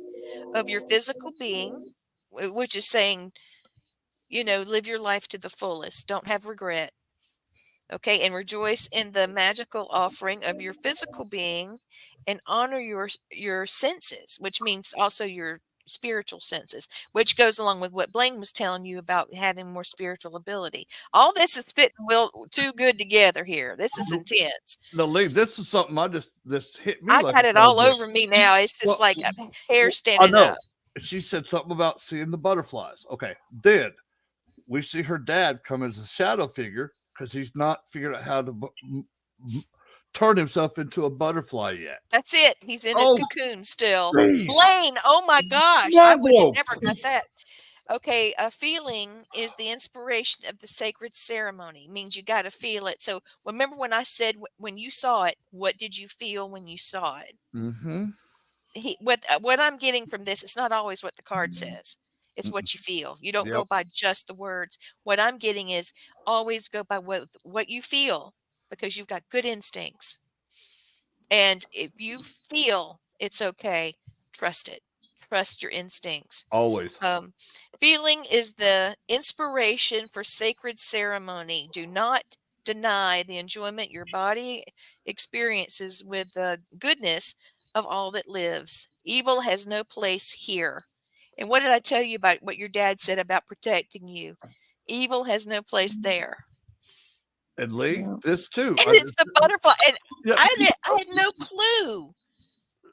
of your physical being, which is saying, live your life to the fullest. Don't have regret. Okay, and rejoice in the magical offering of your physical being and honor your senses, which means also your spiritual senses, which goes along with what Blaine was telling you about having more spiritual ability. All this is fitting too good together here. This is intense. No, Lee, this is something this hit me I like got a it ton of all bricks. over me now. It's just Well, like hair I standing know. up. She said something about seeing the butterflies. Okay. Then we see her dad come as a shadow figure because he's not figured out how to turn himself into a butterfly yet. That's it. He's in its Oh, cocoon still. please. Blaine, oh my gosh, I would have No. never got that. Okay, a feeling is the inspiration of the sacred ceremony. Means you got to feel it. So remember when I said when you saw it, what did you feel when you saw it? Mm-hmm. What I'm getting from this, it's not always what the card says. It's what you feel. You don't Yep. go by just the words. What I'm getting is always go by what you feel because you've got good instincts. And if you feel it's okay, trust it. Trust your instincts. Always. Feeling is the inspiration for sacred ceremony. Do not deny the enjoyment your body experiences with the goodness of all that lives. Evil has no place here. And what did I tell you about what your dad said about protecting you? Evil has no place there. And Lee, this too. And it's the butterfly. And Yeah. I had no clue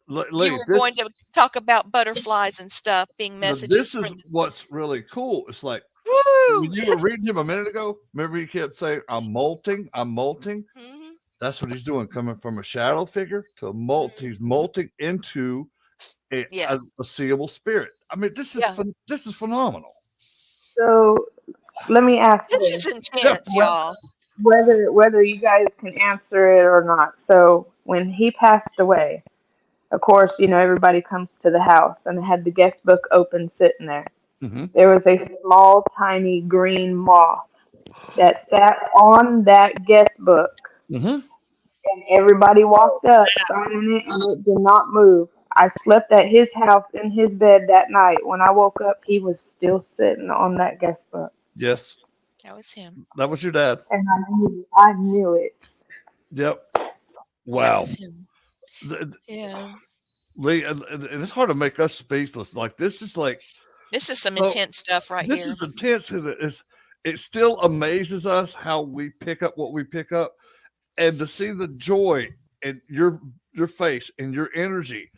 Lee, you were going to talk about butterflies and stuff being messages this is from. what's really cool. It's like Woo! when you were reading him a minute ago, remember he kept saying, I'm molting. Mhm. That's what he's doing, coming from a shadow figure to a molt. Mhm. He's molting into Yeah. a seeable spirit. I mean, this is phenomenal. So let me ask This this: is intense, y'all. whether you guys can answer it or not. So when he passed away, of course, everybody comes to the house, and they had the guest book open sitting there. Mm-hmm. There was a small, tiny green moth that sat on that guest book, Mm-hmm. and everybody walked up, signing it, and it did not move. I slept at his house in his bed that night. When I woke up, he was still sitting on that guest book. Yes. That was him. That was your dad. and I knew it. Yep. That Wow. was him. Yeah. Lee, and it's hard to make us speechless. Like this is like This is some so. intense stuff right This here. is intense because it still amazes us how we pick up what we pick up, and to see the joy in your face and your energy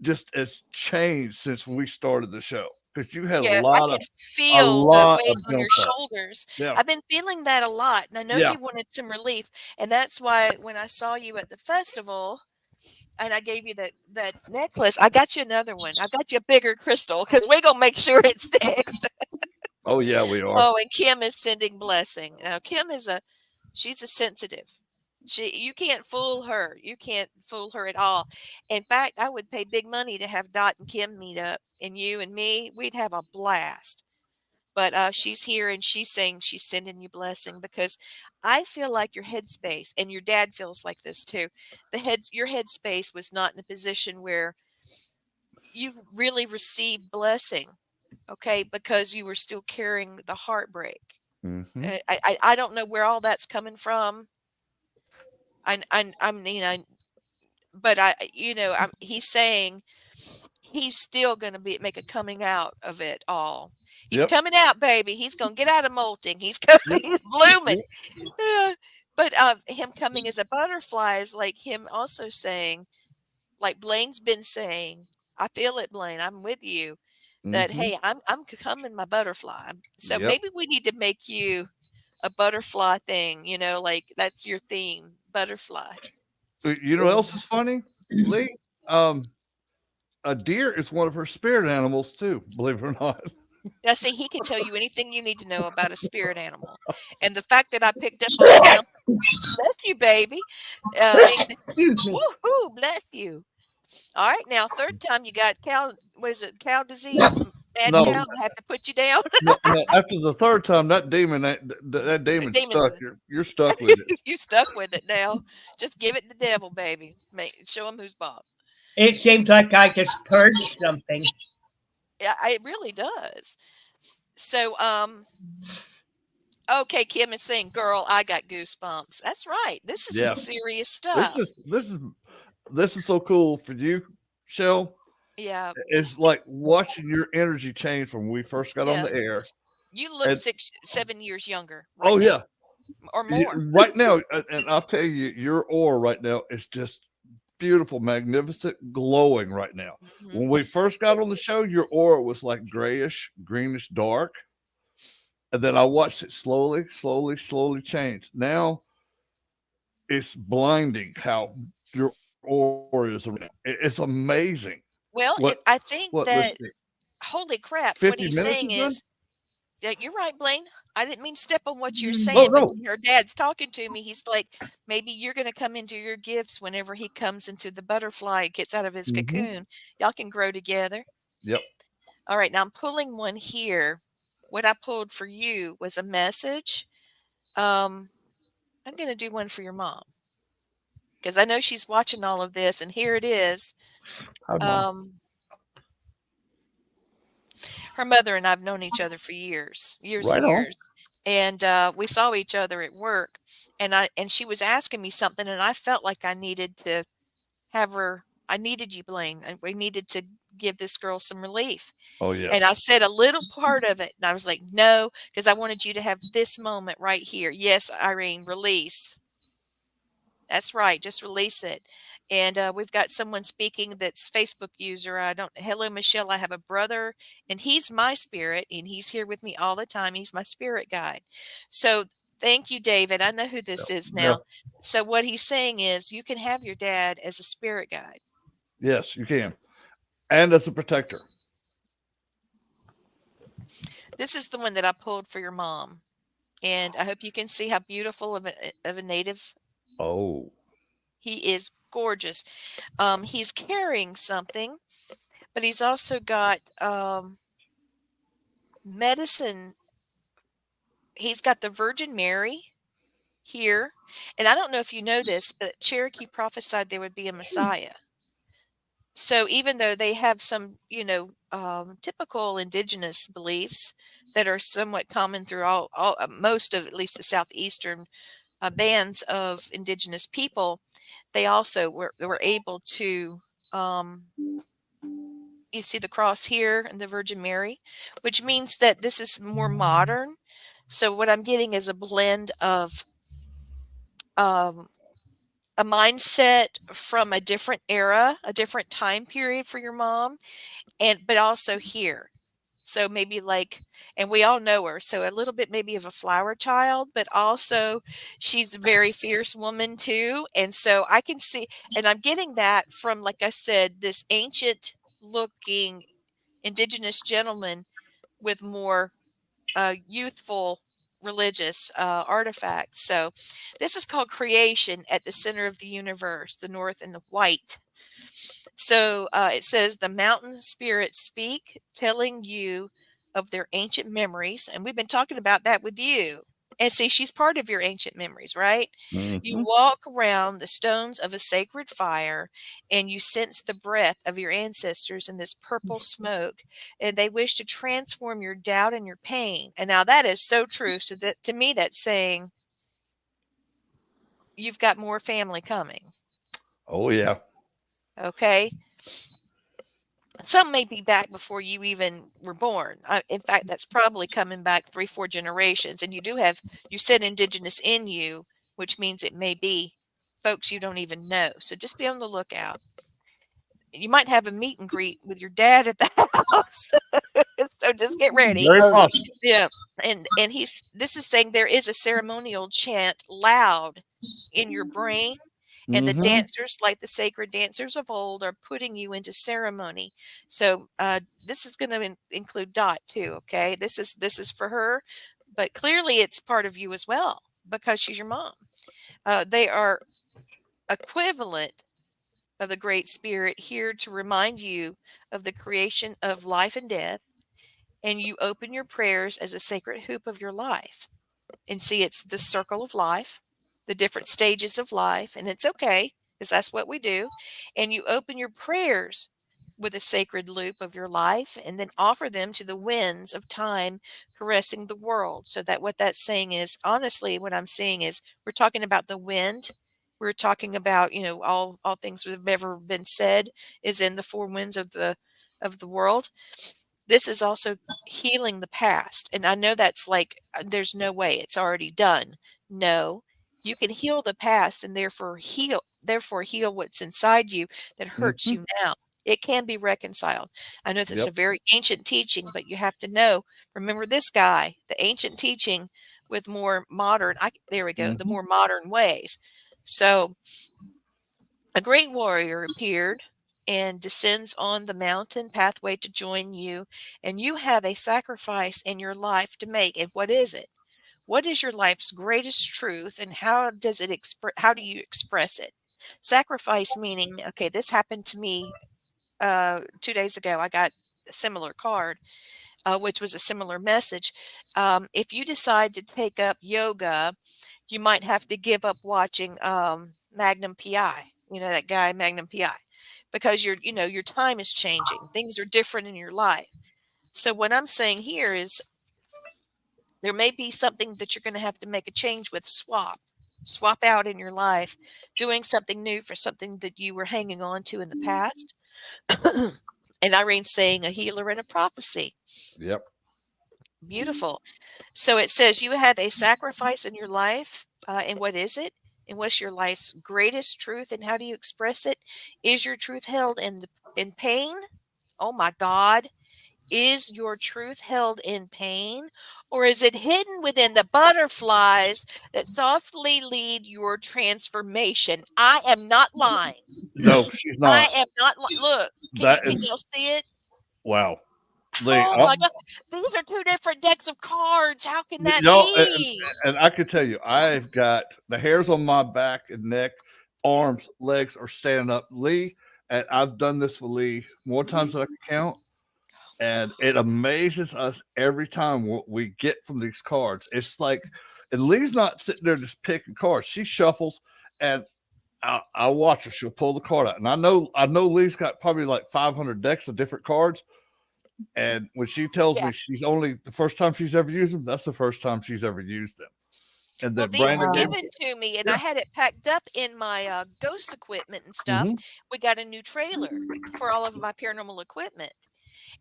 just has changed since we started the show because you had Yeah, I could a feel the lot weight of on your jump up. shoulders. Yeah. I've been feeling that a lot, and I know Yeah. you wanted some relief, and that's why when I saw you at the festival and I gave you that necklace, I got you another one. I got you a bigger crystal because we're gonna make sure it sticks. Oh yeah, we are. Oh, and Kim is sending blessing. Now Kim is she's a sensitive. You can't fool her. You can't fool her at all. In fact, I would pay big money to have Dot and Kim meet up, and you and me, we'd have a blast. But she's here and she's saying she's sending you blessing because I feel like your headspace, and your dad feels like this too. Your headspace was not in a position where you really received blessing, okay, because you were still carrying the heartbreak. Mm-hmm. I don't know where all that's coming from. I mean, but he's saying he's still going to make a coming out of it all. He's Yep. coming out, baby. He's going to get out of molting. He's coming, Yep. he's blooming. Yep. But him coming as a butterfly is like him also saying, like Blaine's been saying, I feel it, Blaine. I'm with you. That Mm-hmm. hey, I'm coming, my butterfly. So Yep. maybe we need to make you a butterfly thing. Like that's your theme, butterfly. You know what else is funny, Lee? Um, a deer is one of her spirit animals too. Believe it or not. Now, see, he can tell you anything you need to know about a spirit animal, and the fact that I picked up on him, bless you, baby. Means Excuse me. woohoo, bless you. All right, now third time you got cow. What is it? Cow disease? Bad No, cow. I have to put you down. no, no. After the third time, that demon Demons. stuck. You're stuck with it. You stuck with it now. Just give it the devil, baby. Show him who's boss. It seems like I just purged something. Yeah, it really does. So, okay, Kim is saying, "Girl, I got goosebumps." That's right. This is some Yeah. serious This stuff. is this is this is so cool for you, Shell. Yeah, It's like watching your energy change from when we first got on yeah. the air. You look And 6, 7 years younger right oh now, yeah, or more. right now, and I'll tell you, your aura right now is just beautiful, magnificent, glowing right now. Hmm. When we first got on the show, your aura was like grayish, greenish, dark. And then I watched it slowly, slowly, slowly change. Now it's blinding how your aura is around. It's amazing. Well, What I think let's that see. holy crap, what 50 he's minutes saying is done? is that you're right, Blaine. I didn't mean to step on what you're Oh saying, but no. your dad's talking to me. He's like, maybe you're going to come into your gifts whenever he comes into the butterfly, gets out of his Mm-hmm. cocoon. Y'all can grow together. Yep. All right, now I'm pulling one here. What I pulled for you was a message. Um, I'm going to do one for your mom because I know she's watching all of this, and here it is. Hi, Mom. Um, her mother and I've known each other for years, years and Right on. years. And we saw each other at work, and she was asking me something, and I felt like I needed to have her. I needed you, Blaine. And we needed to give this girl some relief. Oh yeah. And I said a little part of it, and I was like, no, because I wanted you to have this moment right here. Yes, Irene, release. That's right. Just release it. And we've got someone speaking that's Facebook user. Hello, Michelle. I have a brother and he's my spirit and he's here with me all the time. He's my spirit guide. So thank you, David. I know who this is Yeah. now. So what he's saying is you can have your dad as a spirit guide. Yes, you can. And as a protector. This is the one that I pulled for your mom. And I hope you can see how beautiful of a native Oh. he is. Gorgeous. He's carrying something, but he's also got medicine. He's got the Virgin Mary here. And I don't know if you know this, but Cherokee prophesied there would be a Messiah. So even though they have some, typical indigenous beliefs, that are somewhat common through most of at least the southeastern bands of indigenous people. They also were able to, you see the cross here and the Virgin Mary, which means that this is more modern. So what I'm getting is a blend of um, a mindset from a different era, a different time period for your mom, but also here. So maybe like, and we all know her, so a little bit maybe of a flower child, but also she's a very fierce woman too. And so I can see, and I'm getting that from, like I said, this ancient looking indigenous gentleman with more youthful religious artifacts. So this is called creation at the center of the universe, the north and the white. So it says the mountain spirits speak, telling you of their ancient memories. And we've been talking about that with you. And see, she's part of your ancient memories, right? You walk around the stones of a sacred fire and you sense the breath of your ancestors in this purple smoke. And they wish to transform your doubt and your pain. And now that is so true. So that to me, that's saying you've got more family coming. Oh, yeah. Okay. Some may be back before you even were born. In fact, that's probably coming back 3-4 generations. And you said indigenous in you, which means it may be folks you don't even know. So just be on the lookout. You might have a meet and greet with your dad at the house. So just get ready. Very possible. Yeah. And this is saying there is a ceremonial chant loud in your brain. And the dancers, like the sacred dancers of old, are putting you into ceremony. So this is going to include Dot too. Okay, this is for her, but clearly it's part of you as well because she's your mom. They are equivalent of the Great Spirit here to remind you of the creation of life and death, and you open your prayers as a sacred hoop of your life. And see, it's the circle of life, the different stages of life, and it's okay because that's what we do. And you open your prayers with a sacred loop of your life and then offer them to the winds of time caressing the world. So that what that's saying is, honestly, what I'm seeing is we're talking about the wind. We're talking about, all things that have ever been said is in the four winds of the world. This is also healing the past. And I know that's like, there's no way it's already done. No, you can heal the past and therefore heal what's inside you that hurts you now. It can be reconciled. I know that's a very ancient teaching, but you have to know, remember this guy, the ancient teaching with more modern, there we go, the more modern ways. So a great warrior appeared and descends on the mountain pathway to join you, and you have a sacrifice in your life to make. And what is it? What is your life's greatest truth, and how does it how do you express it? Sacrifice meaning, okay, this happened to me 2 days ago. I got a similar card, which was a similar message. If you decide to take up yoga, you might have to give up watching Magnum PI. You know that guy Magnum PI, because your time is changing. Things are different in your life. So what I'm saying here is there may be something that you're going to have to make a change with. Swap out in your life, doing something new for something that you were hanging on to in the past. And Irene's saying a healer and a prophecy. Yep. Beautiful. So it says you have a sacrifice in your life. And what is it? And what's your life's greatest truth? And how do you express it? Is your truth held in pain? Oh my God. Is your truth held in pain? Or is it hidden within the butterflies that softly lead your transformation? I am not lying. No, she's not. I am not. Look, can Is y'all see it? wow. Oh my God. These are two different decks of cards. How can that be? And I can tell you, I've got the hairs on my back and neck, arms, legs are standing up. Lee, and I've done this for Lee more times than I can count. And it amazes us every time what we get from these cards. It's like, and Lee's not sitting there just picking cards. She shuffles, and I watch her. She'll pull the card out, and I know Lee's got probably like 500 decks of different cards. And when she tells Yeah. me she's only the first time she's ever used them, that's the first time she's ever used them. And Well, then these were Brandon gave, Wow. given to me, and yeah. I had it packed up in my ghost equipment and stuff. Hmm. We got a new trailer for all of my paranormal equipment.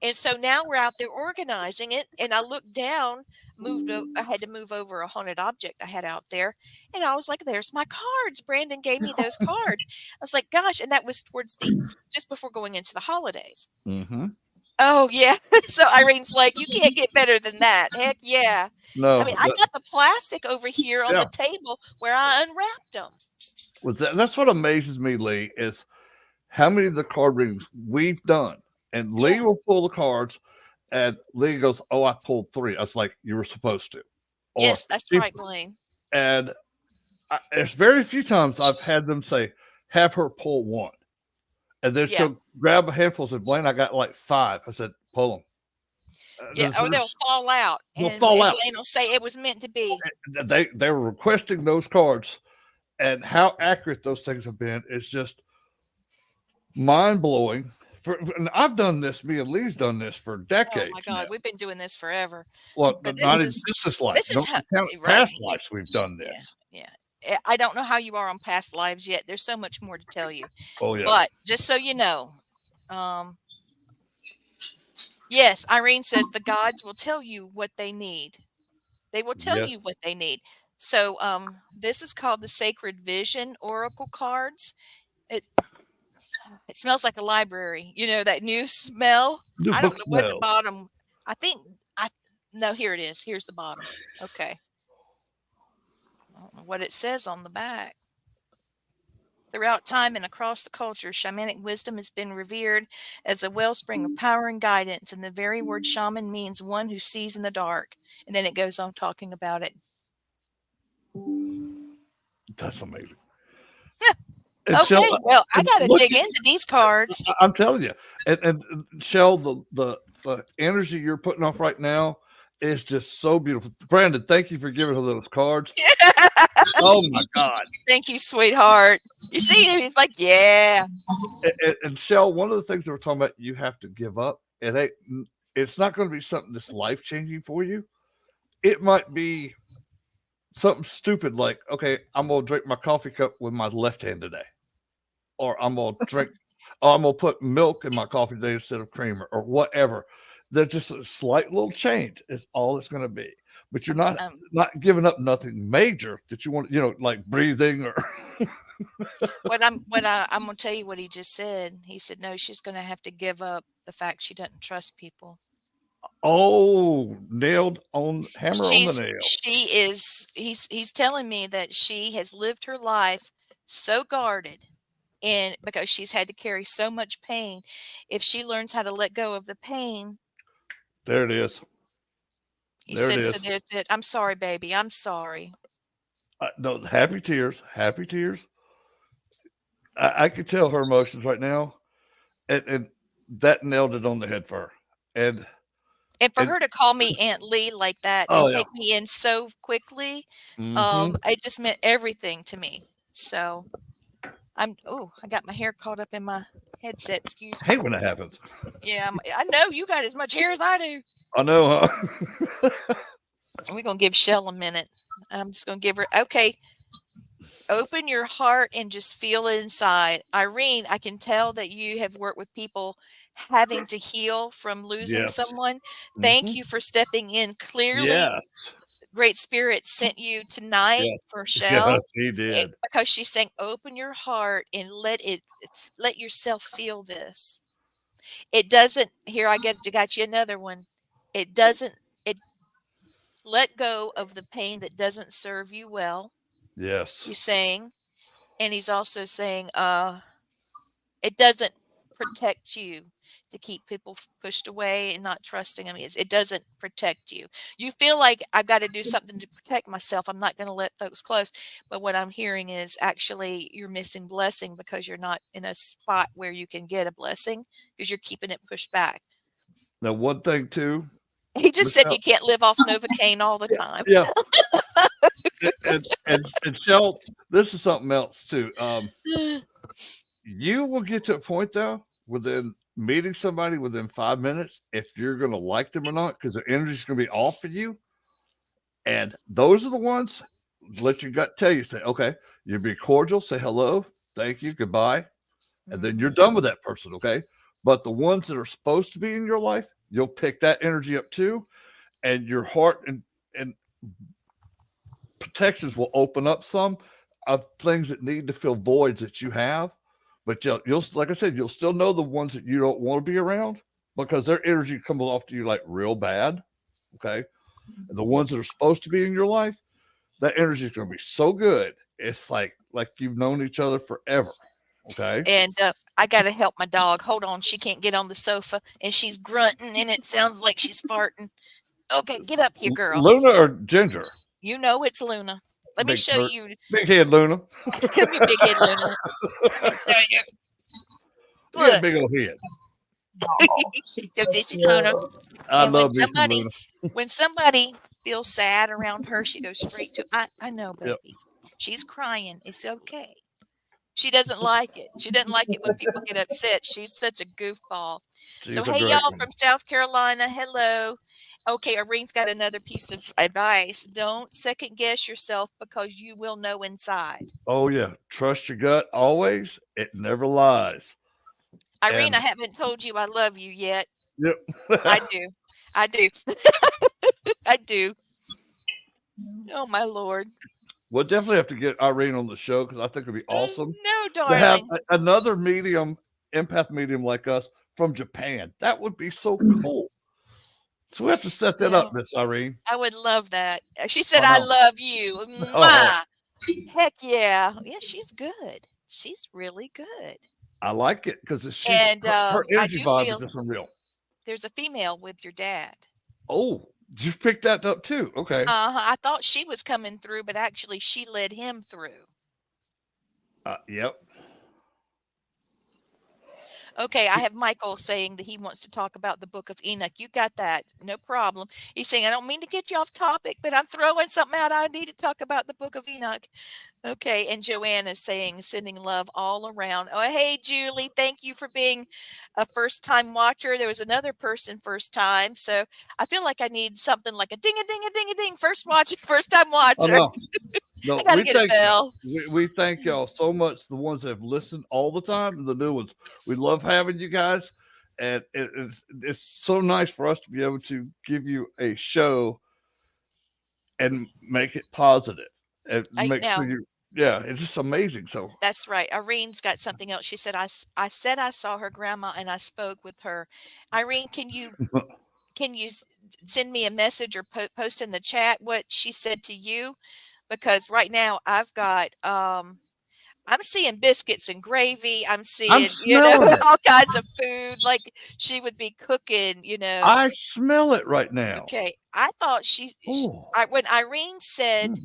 And so now we're out there organizing it. And I looked down, I had to move over a haunted object I had out there. And I was like, there's my cards. Brandon gave me those cards. I was like, gosh. And that was towards just before going into the holidays. Hmm. Oh, yeah. So Irene's like, you can't get better than that. Heck yeah. I No, mean, I got the plastic over here on yeah. the table where I unwrapped them. That's what amazes me, Lee, is how many of the card readings we've done. And Lee Yeah. will pull the cards, and Lee goes, "Oh, I pulled 3." I was like, "You were supposed to." Or Yes, that's right, Blaine. And there's very few times I've had them say, "Have her pull 1," and then Yeah. she'll grab a handful and say, "Blaine, I got like 5." I said, "Pull them." Yeah. Or they'll fall out. They'll And fall out. Blaine will say it was meant to be. They were requesting those cards, and how accurate those things have been is just mind blowing. And I've done this. Me and Lee's done this for decades. Oh my God, we've been doing this forever. Well, But not in this this life. is Don't how, count right. past lives. We've done Yeah, this. yeah. I don't know how you are on past lives yet. There's so much more to tell you. Oh yeah. But just so you know, yes, Irene says the gods will tell you what they need. They will tell you Yes. what they need. So this is called the Sacred Vision Oracle cards. It smells like a library. You know that new smell? New I book don't know what the smell. bottom. I think no, here it is. Here's the bottom. Okay. I don't know what it says on the back. Throughout time and across the culture, shamanic wisdom has been revered as a wellspring of power and guidance, and the very word shaman means one who sees in the dark. And then it goes on talking about it. That's amazing. Okay, well, I got to dig into these cards. I'm telling you, and Shell, the energy you're putting off right now is just so beautiful. Brandon, thank you for giving her those cards. Oh my God! Thank you, sweetheart. You see him? He's like, yeah. And Shell, one of the things that we're talking about, you have to give up. It's not going to be something that's life changing for you. It might be something stupid like, okay, I'm gonna drink my coffee cup with my left hand today, or I'm gonna put milk in my coffee today instead of creamer, or whatever. There's just a slight little change is all it's gonna be. But you're not giving up nothing major that you want, like breathing or I'm gonna tell you what he just said. He said, no, she's gonna have to give up the fact she doesn't trust people. Oh, nailed on hammer on the nail. She is. He's telling me that she has lived her life so guarded, and because she's had to carry so much pain, if she learns how to let go of the pain, there it is. He said, so there's it. I'm sorry, baby. I'm sorry. No, happy tears. Happy tears. I could tell her emotions right now, and that nailed it on the head for her. And for her to call me Aunt Lee like that and take me in so quickly, it just meant everything to me. So I got my hair caught up in my headset. Excuse me. Hey, when it happens. Yeah, I know you got as much hair as I do. I know, huh? We're gonna give Shell a minute. I'm just gonna give her. Okay, open your heart and just feel it inside. Irene, I can tell that you have worked with people having to heal from losing someone. Thank you for stepping in. Clearly, Great Spirit sent you tonight for Shell. Yes, he did. Because she's saying, open your heart and let yourself feel this. It doesn't. Here, got you another one. It doesn't. It let go of the pain that doesn't serve you well. Yes. He's saying, and he's also saying, it doesn't protect you to keep people pushed away and not trusting them. It doesn't protect you. You feel like I've got to do something to protect myself. I'm not going to let folks close. But what I'm hearing is actually you're missing blessing because you're not in a spot where you can get a blessing because you're keeping it pushed back. Now, one thing too. He just said you can't live off Novocaine all the time. Yeah. and Shell, this is something else too. You will get to a point though within meeting somebody within 5 minutes if you're going to like them or not, because their energy's going to be off for you. And those are the ones, let your gut tell you, say, okay, you be cordial, say hello, thank you, goodbye. And then you're done with that person, okay? But the ones that are supposed to be in your life, you'll pick that energy up too. And your heart and protections will open up some of things that need to fill voids that you have. But you'll like I said, you'll still know the ones that you don't want to be around because their energy comes off to you like real bad. Okay. And the ones that are supposed to be in your life, that energy is going to be so good. It's like you've known each other forever. Okay. And I got to help my dog. Hold on. She can't get on the sofa and she's grunting and it sounds like she's farting. Okay, get up here, girl. Luna or Ginger? You know it's Luna. Let me show you. Big head Luna. Come here, big head Luna. I'll show you. Yeah, big old head. So this is Luna. I And love Luna. when somebody feels sad around her, she goes straight to, I know, baby. Yep. She's crying. It's okay. She doesn't like it. She doesn't like it when people get upset. She's such a goofball. So, hey, y'all from South Carolina. Hello. Okay, Irene's got another piece of advice. Don't second guess yourself because you will know inside. Oh, yeah. Trust your gut always. It never lies. Irene, I haven't told you I love you yet. Yep. I do. I do. I do. Oh, my Lord. We'll definitely have to get Irene on the show because I think it'd be awesome. No, to have darling. another empath medium like us from Japan. That would be so cool. So we have to set that up, Miss Irene. I would love that. She said, I love you. Oh. Heck yeah. Yeah, she's good. She's really good. I like it because her energy vibe is just unreal. There's a female with your dad. Oh, you picked that up too. Okay. I thought she was coming through, but actually she led him through. Yep. Okay, I have Michael saying that he wants to talk about the book of Enoch. You got that. No problem. He's saying, I don't mean to get you off topic, but I'm throwing something out. I need to talk about the book of Enoch. Okay, and Joanne is saying, sending love all around. Oh, hey, Julie, thank you for being a first-time watcher. There was another person first time, so I feel like I need something like a ding-a-ding-a-ding-a-ding, first-time watcher. Oh, no, I gotta get a bell. We thank y'all so much, the ones that have listened all the time and the new ones. We love having you guys, and it's so nice for us to be able to give you a show and make it positive. And make sure you it's just amazing. So that's right. Irene's got something else. She said, I said I saw her grandma and I spoke with her. Irene, can you send me a message or post in the chat what she said to you? Because right now I've got I'm seeing biscuits and gravy. I'm seeing all kinds of food like she would be cooking. I smell it right now. Okay, I thought when Irene said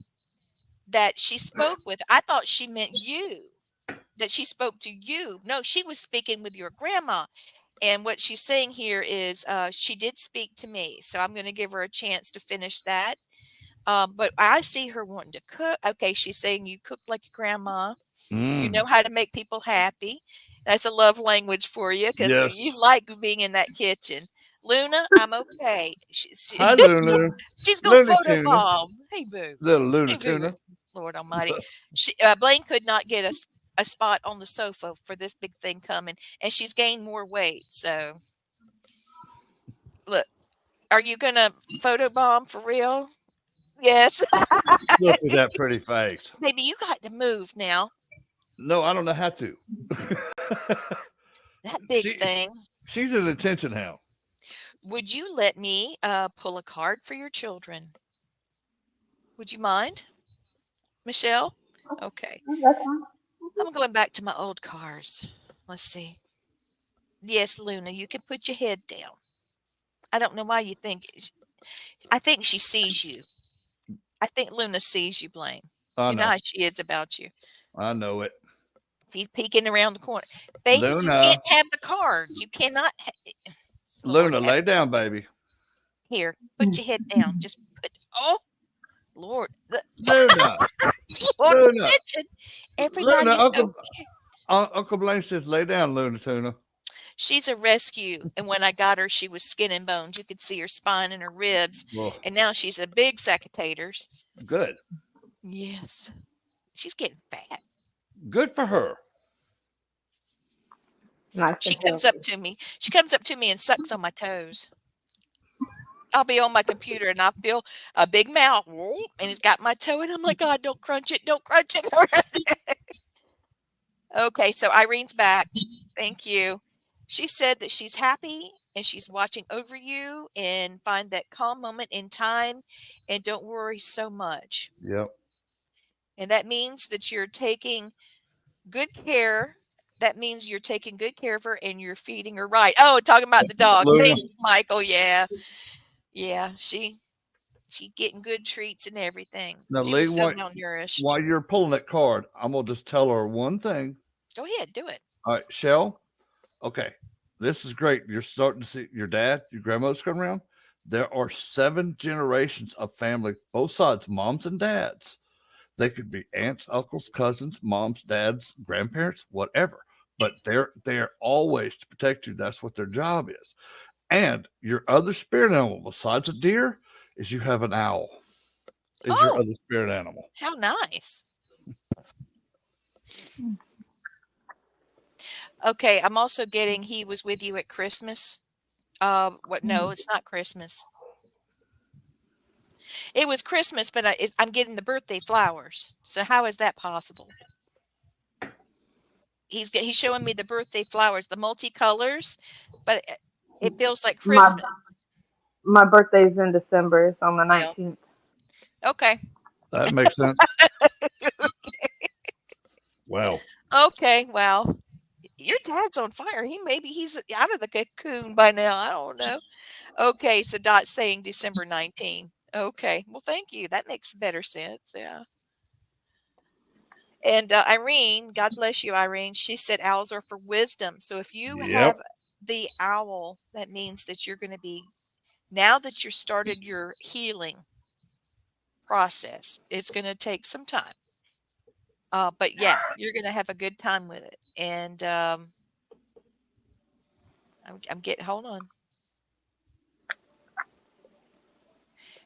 that she spoke with, I thought she meant you, that she spoke to you. No, she was speaking with your grandma. And what she's saying here is she did speak to me. So I'm going to give her a chance to finish that. But I see her wanting to cook. Okay, she's saying you cook like your grandma. You know how to make people happy. That's a love language for you because you like being in that kitchen. Luna, I'm okay. Hi, Luna. She's going to photobomb. Hey, boo. Little Luna tuna. Lord almighty. Blaine could not get a spot on the sofa for this big thing coming, and she's gained more weight. So, look, are you going to photobomb for real? Yes. Look at that pretty face. Baby, you got to move now. No, I don't know how to. That big thing. She's an attention hound. Would you let me pull a card for your children? Would you mind? Michelle? Okay. I'm going back to my old cards. Let's see. Yes, Luna, you can put your head down. I don't know why you think. I think she sees you. I think Luna sees you, Blaine. You know how she is about you. I know it. He's peeking around the corner. Baby, Luna, you can't have the cards. You cannot. Luna, lay down, baby. Here, put your head down. Just put. Oh, Lord. Luna. She wants attention. Everybody. Luna, Uncle Blaine says, lay down, Luna Tuna. She's a rescue, and when I got her, she was skin and bones. You could see her spine and her ribs, Well, and now she's a big sack of taters. good. Yes, she's getting fat. Good for her. Nice She and comes up healthy. to me. She comes up to me and sucks on my toes. I'll be on my computer and I feel a big mouth, whoop, and it's got my toe, and I'm like, God, don't crunch it, don't crunch it. Okay, so Irene's back. Thank you. She said that she's happy and she's watching over you and find that calm moment in time and don't worry so much. Yep. And that means that you're taking good care. That means you're taking good care of her and you're feeding her right. Oh, talking about the dog. Luna, Thank you, Michael. Yeah. Yeah. She's getting good treats and everything. now She Lee, was so malnourished. while you're pulling that card, I'm gonna just tell her one thing. Go ahead, do it. All right, Shell. Okay, this is great. You're starting to see your dad, your grandmother's coming around. There are 7 generations of family, both sides, moms and dads. They could be aunts, uncles, cousins, moms, dads, grandparents, whatever. But they're always to protect you. That's what their job is. And your other spirit animal, besides a deer, is you have an owl. Is your Oh, other spirit animal? how nice. Okay, I'm also getting he was with you at Christmas. What? No, it's not Christmas. It was Christmas, but I'm getting the birthday flowers. So how is that possible? He's showing me the birthday flowers, the multicolors, but it feels like My Christmas. my birthday's in December. It's on the Yeah. 19th. Okay. That makes sense. Wow. Okay. Well, your dad's on fire. Maybe he's out of the cocoon by now. I don't know. Okay. So Dot's saying December 19. Okay. Well, thank you. That makes better sense. Yeah. And Irene, God bless you, Irene. She said owls are for wisdom. So if you Yep. have the owl, that means that you're going to be, now that you started your healing process, it's going to take some time. But yeah, you're going to have a good time with it. And I'm getting, hold on.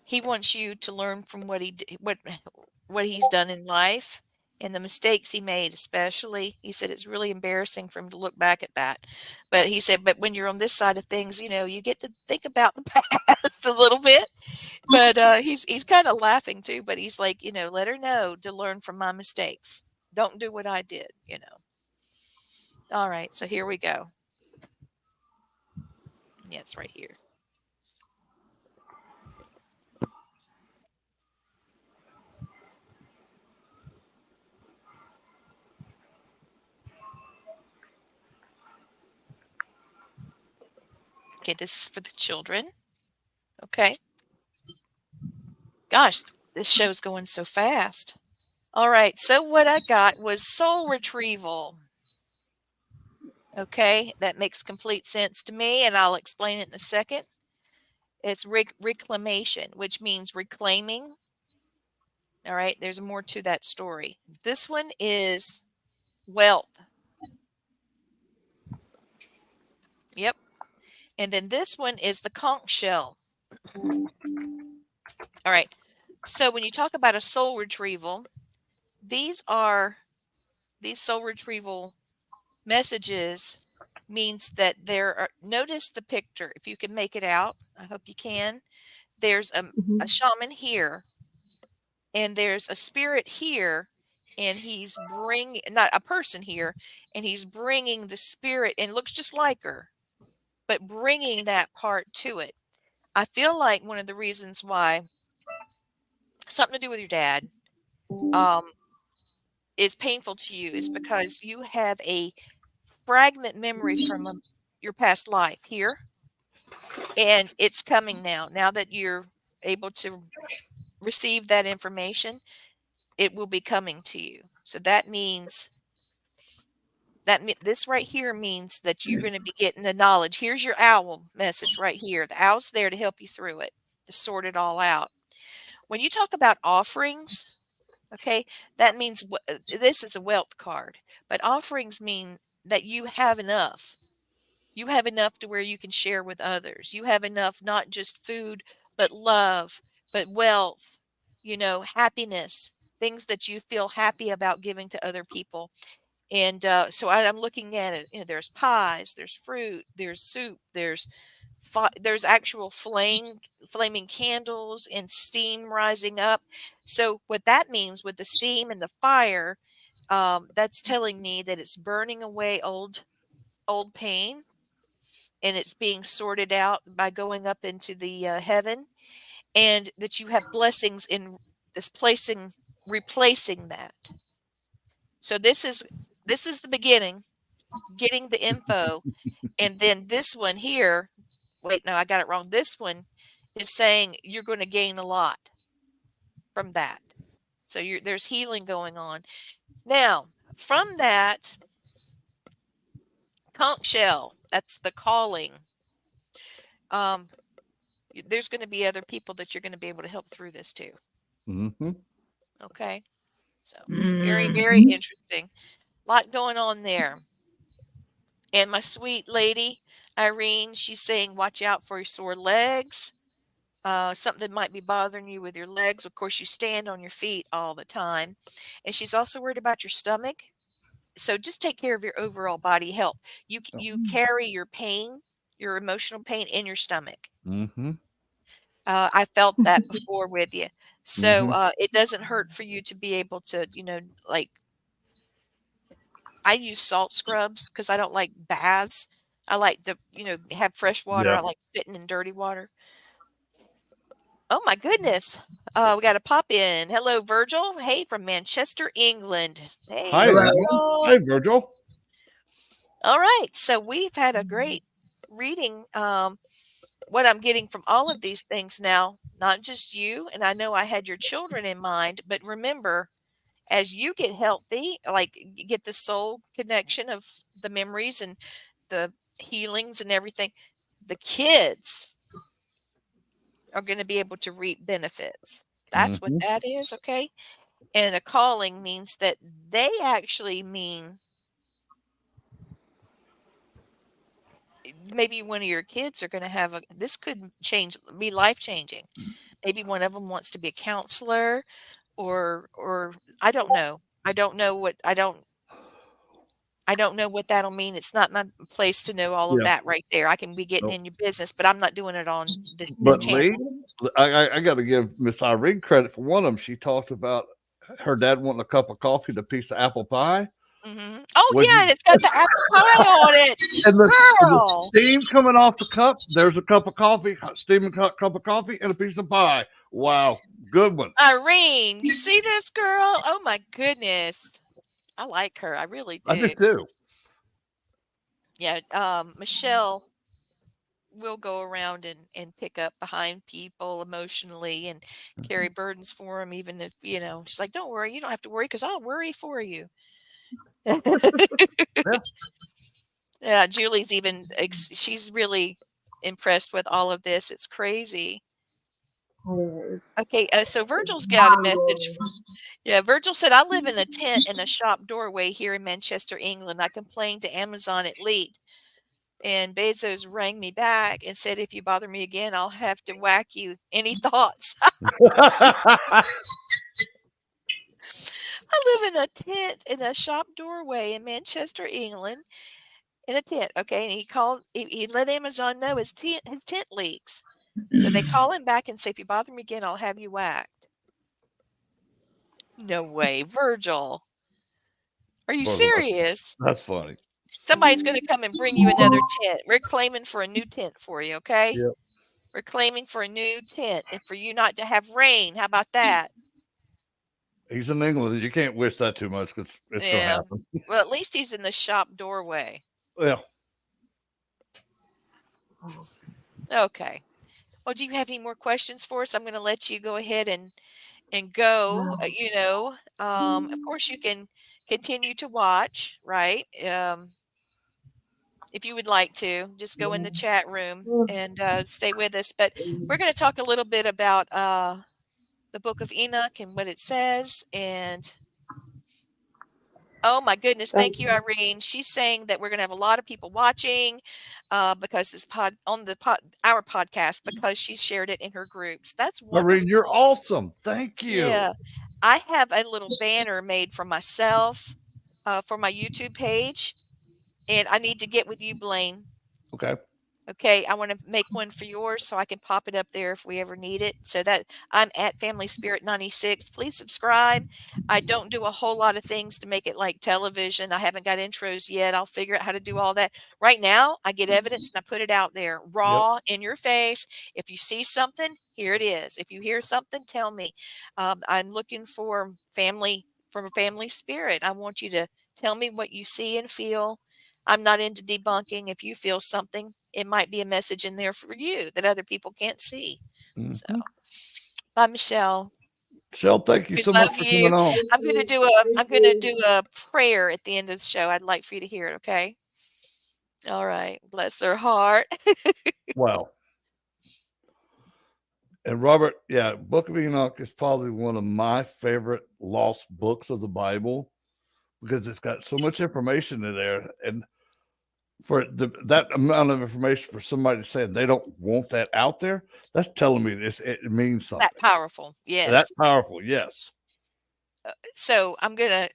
He wants you to learn from what he's done in life and the mistakes he made, especially. He said it's really embarrassing for him to look back at that. But he said, but when you're on this side of things, you get to think about the past a little bit. But he's kind of laughing too, but he's like, let her know to learn from my mistakes. Don't do what I did. All right, so here we go. Yeah, it's right here. Okay, this is for the children. Okay. Gosh, this show's going so fast. All right, so what I got was soul retrieval. Okay, that makes complete sense to me, and I'll explain it in a second. It's reclamation, which means reclaiming. All right, there's more to that story. This one is wealth. Yep. And then this one is the conch shell. All right. So when you talk about a soul retrieval, these soul retrieval messages means that there are, notice the picture if you can make it out. I hope you can. There's a shaman here and there's a spirit here, and he's bringing, not a person here, and he's bringing the spirit, and looks just like her, but bringing that part to it. I feel like one of the reasons why, something to do with your dad, is painful to you is because you have a fragment memory from your past life here, and it's coming now that you're able to receive that information. It will be coming to you. So that means this right here means that you're going to be getting the knowledge. Here's your owl message right here. The owl's there to help you through it, to sort it all out. When you talk about offerings, okay, that means this is a wealth card, but offerings mean that you have enough. You have enough to where you can share with others. You have enough, not just food, but love, but wealth, happiness, things that you feel happy about giving to other people. And so I'm looking at it. There's pies, there's fruit, there's soup, there's actual flaming candles and steam rising up. So what that means with the steam and the fire, that's telling me that it's burning away old pain, and it's being sorted out by going up into the heaven, and that you have blessings in this placing replacing that. So this is the beginning, getting the info. And then this one here, wait, no, I got it wrong. This one is saying you're going to gain a lot from that. So there's healing going on. Now, from that conch shell, that's the calling. Um, there's going to be other people that you're going to be able to help through this too. Mm-hmm. Okay. So very, very interesting. Lot going on there. And my sweet lady, Irene, she's saying, watch out for your sore legs. Something might be bothering you with your legs. Of course, you stand on your feet all the time. And she's also worried about your stomach. So just take care of your overall body health. You carry your pain, your emotional pain in your stomach. Mm-hmm. I felt that before with you. So Mm-hmm. it doesn't hurt for you to be able to, like, I use salt scrubs because I don't like baths. I like to, have fresh water. Yeah. I like sitting in dirty water. Oh my goodness. We got a pop in. Hello, Virgil. Hey, from Manchester, England. Hey, Hi, Hello. England. Virgil. Hi, Virgil. All right. So we've had a great reading. What I'm getting from all of these things now, not just you, and I know I had your children in mind, but remember, as you get healthy, like get the soul connection of the memories and the healings and everything, the kids are going to be able to reap benefits. That's what Mm-hmm. that is, okay? And a calling means that they actually mean maybe one of your kids are going to have this could be life changing. Maybe one of them wants to be a counselor, or I don't know. I don't know what that'll mean. It's not my place to know all of Yeah. that right there. I can be getting Nope. in your business, but I'm not doing it on this But channel. Lee, I got to give Miss Irene credit for one of them. She talked about her dad wanting a cup of coffee and a piece of apple pie. Mhm. Oh, Was yeah, and it's got the apple pie on it. and the Girl. steam coming off the cup. There's a cup of coffee, steaming cup of coffee, and a piece of pie. Wow, good one. Irene, you see this girl? Oh my goodness. I like her. I really I do. did too. Yeah, Michelle will go around and pick up behind people emotionally and carry burdens for them, even if, she's like, don't worry, you don't have to worry because I'll worry for you. Yeah. Yeah, Julie's even, she's really impressed with all of this. It's crazy. Okay, so Virgil's got a message. Yeah, Virgil said, I live in a tent in a shop doorway here in Manchester, England. I complained to Amazon at Lead, and Bezos rang me back and said, if you bother me again, I'll have to whack you. Any thoughts? I live in a tent in a shop doorway in Manchester, England, in a tent. Okay, and he let Amazon know his tent leaks. So they call him back and say, if you bother me again, I'll have you whacked. No way, Virgil. Are you serious? That's funny. Somebody's going to come and bring you another tent. We're claiming for a new tent for you, okay? Yep. We're claiming for a new tent and for you not to have rain. How about that? He's in England. You can't wish that too much because it's going to Yeah. happen. Well, at least he's in the shop doorway. Yeah. Okay. Well, do you have any more questions for us? I'm going to let you go ahead and go. Of course, you can continue to watch, right? If you would like to, just go in the chat room and stay with us. But we're going to talk a little bit about the book of Enoch and what it says. And Oh my goodness. Thank you, Irene. She's saying that we're going to have a lot of people watching because this our podcast, because she shared it in her groups. That's Irene, you're wonderful. awesome. Thank you. Yeah. I have a little banner made for myself for my YouTube page, and I need to get with you, Blaine. Okay. Okay, I want to make one for yours so I can pop it up there if we ever need it. So that I'm at Family Spirit 96. Please subscribe. I don't do a whole lot of things to make it like television. I haven't got intros yet. I'll figure out how to do all that. Right now, I get evidence and I put it out there raw in your face. If you see something, here it is. If you hear something, tell me. I'm looking for family spirit. I want you to tell me what you see and feel. I'm not into debunking. If you feel something, it might be a message in there for you that other people can't see. So, bye, Michelle. Michelle, thank you We so love much for you. coming on. I'm gonna do a prayer at the end of the show. I'd like for you to hear it. Okay. All right. Bless her heart. Wow. And Robert, yeah, Book of Enoch is probably one of my favorite lost books of the Bible because it's got so much information in there. And for that amount of information for somebody saying they don't want that out there, that's telling me it means something. That powerful. Yes. That's powerful. Yes. So I'm gonna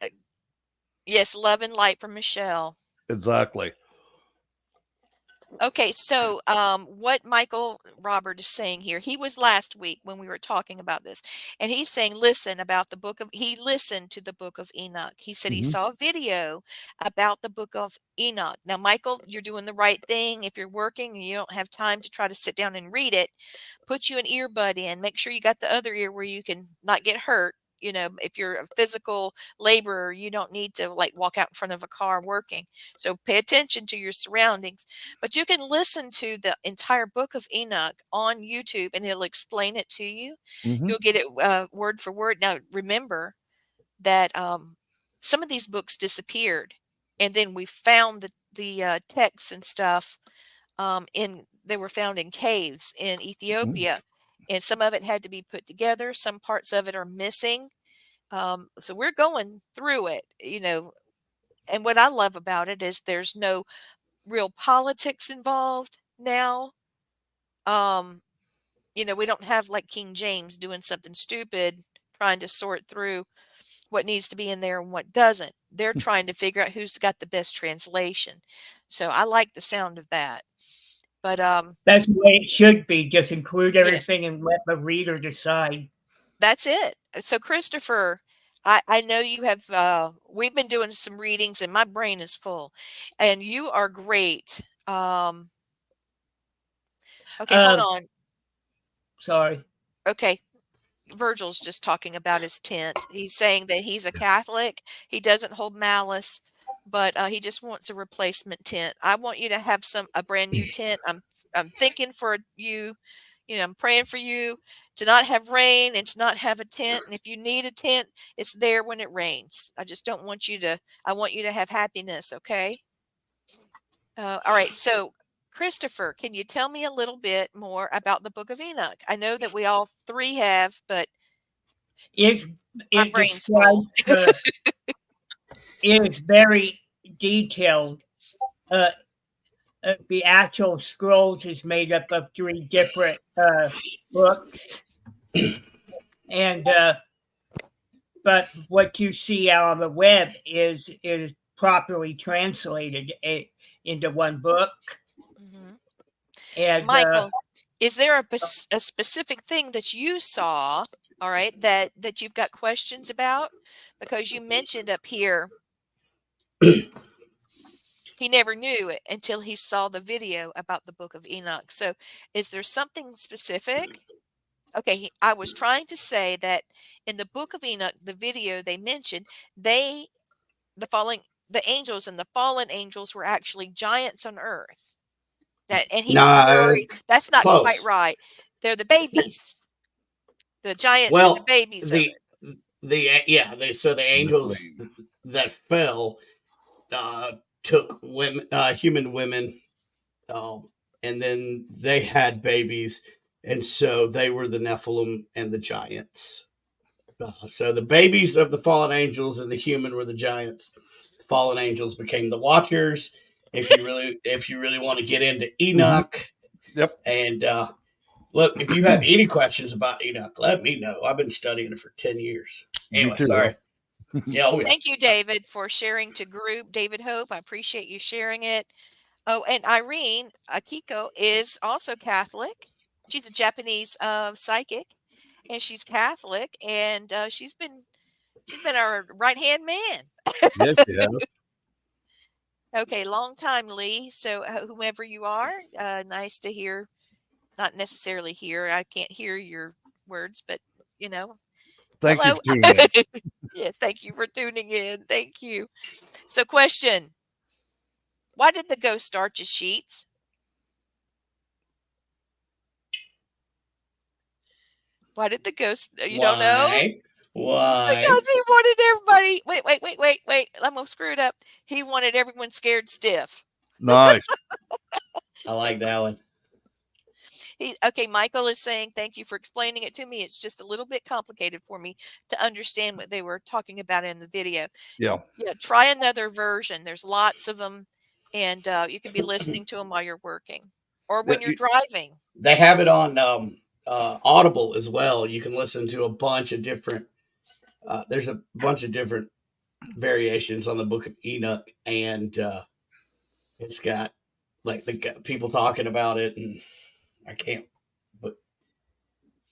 yes, love and light from Michelle. Exactly. Okay, so what Michael Robert is saying here, he was last week when we were talking about this, and he's saying, listen about the he listened to the book of Enoch. He said he saw a video about the book of Enoch. Now, Michael, you're doing the right thing. If you're working and you don't have time to try to sit down and read it, put you an earbud in. Make sure you got the other ear where you can not get hurt. You know, if you're a physical laborer, you don't need to like walk out in front of a car working. So pay attention to your surroundings. But you can listen to the entire book of Enoch on YouTube and it'll explain it to you. You'll get it word for word. Now, remember that some of these books disappeared and then we found the texts and stuff they were found in caves in Ethiopia. And some of it had to be put together. Some parts of it are missing. So we're going through it, you know. And what I love about it is there's no real politics involved now. You know, we don't have like King James doing something stupid, trying to sort through what needs to be in there and what doesn't. They're trying to figure out who's got the best translation. So I like the sound of that. But that's the way it should be. Just include yes, everything and let the reader decide. that's it. So Christopher, I know you have we've been doing some readings and my brain is full. And you are great. Okay, hold on. Sorry. Okay. Virgil's just talking about his tent. He's saying that he's a Catholic. He doesn't hold malice, but he just wants a replacement tent. I want you to have a brand new tent. I'm thinking for you. You know, I'm praying for you to not have rain and to not have a tent. And if you need a tent, it's there when it rains. I just don't want you to. I want you to have happiness. Okay. All right. So, Christopher, can you tell me a little bit more about the Book of Enoch? I know that we all three have, but It my brain's full. describes it is very detailed. The actual scrolls is made up of 3 different books, and but what you see out on the web is properly translated into one book. And Michael, is there a specific thing that you saw, all right, that you've got questions about? Because you mentioned up here he never knew it until he saw the video about the Book of Enoch. So, is there something specific? Okay, I was trying to say that in the Book of Enoch, the video they mentioned, the angels and the fallen angels were actually giants on earth. And he was worried. That's not quite Close. right. They're the babies. The giants are the Well, babies of it. the angels that fell took women, human women, and then they had babies, and so they were the Nephilim and the giants. So the babies of the fallen angels and the human were the giants. The fallen angels became the watchers. If you really want to get into Enoch, Yep. and look, if you have any questions about Enoch, let me know. I've been studying it for 10 years. Anyway, Me too, sorry. Yeah, Thank you, David, for sharing to group. David Hope, I appreciate you sharing it. Oh, and Irene Akiko is also Catholic. She's a Japanese psychic, and she's Catholic, and she's been our right hand man. Yes, yeah. Okay, long time, Lee. So whomever you are, nice to hear. Not necessarily hear. I can't hear your words, but you know, Thank you hello. for tuning in. Yes, thank you for tuning in. Thank you. So, question: why did the ghost starch his sheets? Why did the ghost? You don't know? Why? Because he wanted everybody. Wait. I'm gonna screw it up. He wanted everyone scared stiff. Nice. I like that one. Okay, Michael is saying, thank you for explaining it to me. It's just a little bit complicated for me to understand what they were talking about in the video. Yeah. Yeah, try another version. There's lots of them, and you can be listening to them while you're working or when you're driving. They have it on Audible as well. You can listen to a bunch of different. There's a bunch of different variations on the Book of Enoch, and it's got like people talking about it, and I can't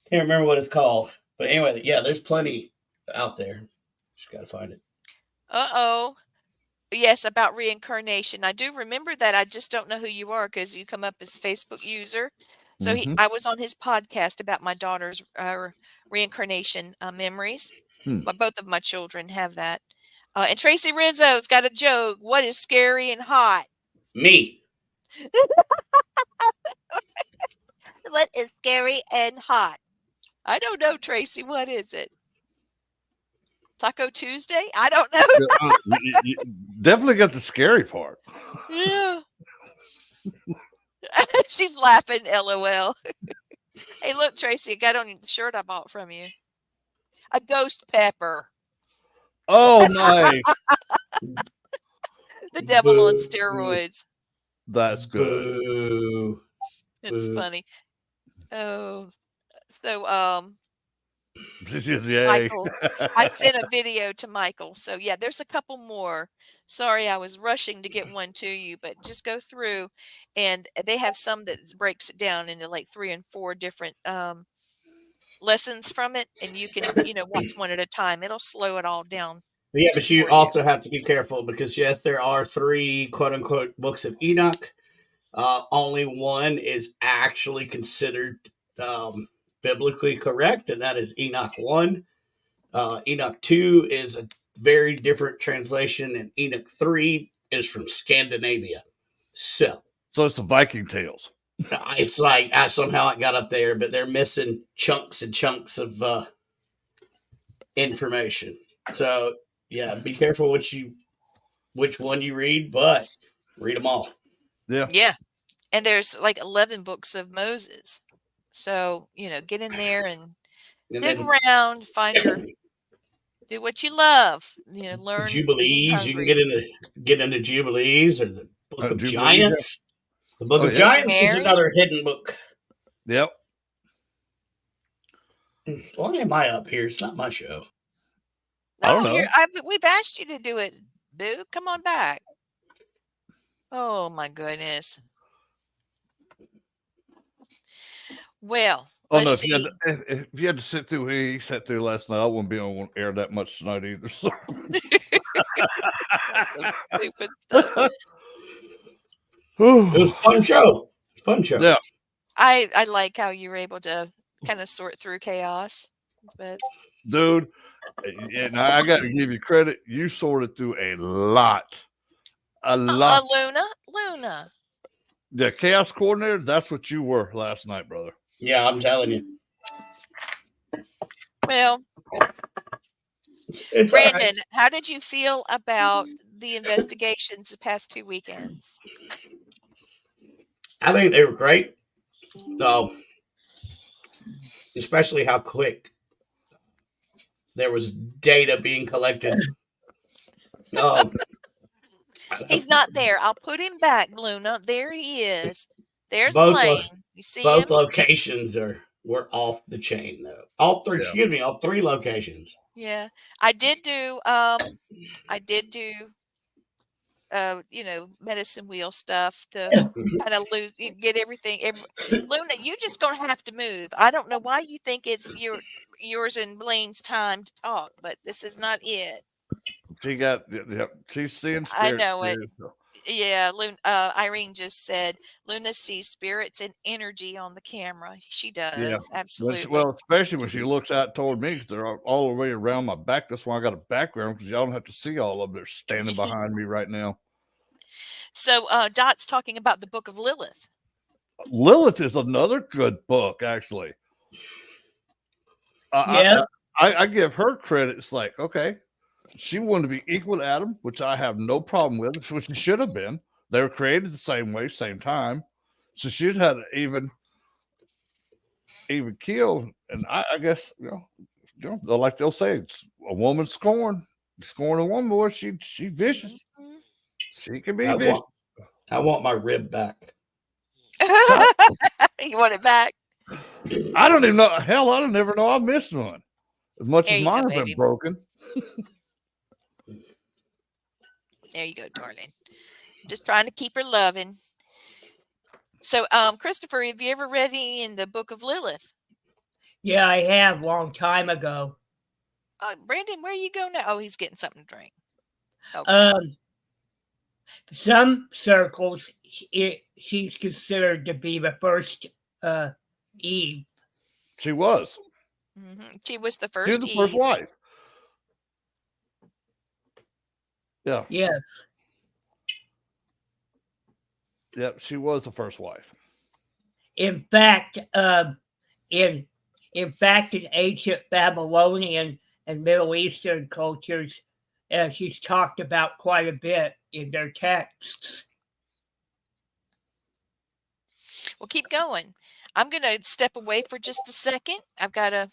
remember what it's called. But anyway, yeah, there's plenty out there. Just got to find it. Uh-oh. Yes, about reincarnation. I do remember that. I just don't know who you are because you come up as Facebook user. So I was on his podcast about my daughter's reincarnation memories. Both of my children have that. And Tracy Rizzo's got a joke. What is scary and hot? Me. What is scary and hot? I don't know, Tracy. What is it? Taco Tuesday? I don't know. You definitely got the scary part. Yeah. She's laughing, LOL. Hey, look, Tracy, I got on the shirt I bought from you. A ghost pepper. Oh, nice. The devil on steroids. That's good. Boo. It's funny. Oh, so Yay. Michael, I sent a video to Michael. So yeah, there's a couple more. Sorry, I was rushing to get one to you, but just go through, and they have some that breaks it down into like 3 and 4 different lessons from it, and you can watch one at a time. It'll slow it all down. Yeah, but you also have to be careful because yes, there are 3 quote unquote books of Enoch. Only one is actually considered biblically correct, and that is Enoch 1. Enoch 2 is a very different translation, and Enoch 3 is from Scandinavia. So it's the Viking tales. It's like somehow it got up there, but they're missing chunks and chunks of information. So yeah, be careful which one you read, but read them all. Yeah. And there's like 11 books of Moses. So, get in there and dig around, find do what you love, learn. Jubilees. You can get into Jubilees or the Book of Jubilees, Giants. The Book of Giants is another hidden book. Yep. Why am I up here? It's not my show. I don't know. We've asked you to do it, dude. Come on back. Oh my goodness. Well, let's see. If you had to sit through what he sat through last night, I wouldn't be on air that much tonight either. So. Stupid stuff. It was a fun show. Yeah. I like how you were able to kind of sort through chaos. But dude, and I got to give you credit. You sorted through a lot. Luna. The chaos coordinator, that's what you were last night, brother. Yeah, I'm telling you. Well, Brandon, how did you feel about the investigations the past 2 weekends? I think they were great. Especially how quick there was data being collected. He's not there. I'll put him back, Luna. There he is. There's both Blaine. You see both him? locations were off the chain though. All three, excuse me, all three locations. Yeah. I did do medicine wheel stuff to kind of get everything. Luna, you just gonna have to move. I don't know why you think it's yours and Blaine's time to talk, but this is not it. She's seeing spirits. I know it. Too, so. Yeah, Irene just said Luna sees spirits and energy on the camera. She does, absolutely. Well, especially when she looks out toward me, because they're all the way around my back. That's why I got a background, because y'all don't have to see all of them. They're standing behind me right now. So Dot's talking about the Book of Lilith. Lilith is another good book, actually. I give her credit. It's like, okay, she wanted to be equal to Adam, which I have no problem with, which she should have been. They were created the same way, same time. So she'd had an even kill. And I guess, like they'll say, it's a woman scorn a woman, boy. She vicious. Mm-hmm. She can be vicious. I want my rib back. You want it back? I don't even know. Hell, I don't never know I missed one. As much as mine have been broken. There you go, darling. Just trying to keep her loving. So, Christopher, have you ever read any in the Book of Lilith? Yeah, I have, long time ago. Brandon, where you go now? Oh, he's getting something to drink. Okay. Some circles, she's considered to be the first Eve. She was. Mm-hmm. She was the first. She was the first wife. Yeah. Yes. Yep, she was the first wife. In fact, in ancient Babylonian and Middle Eastern cultures, she's talked about quite a bit in their texts. Well, keep going. I'm going to step away for just a second. I've got to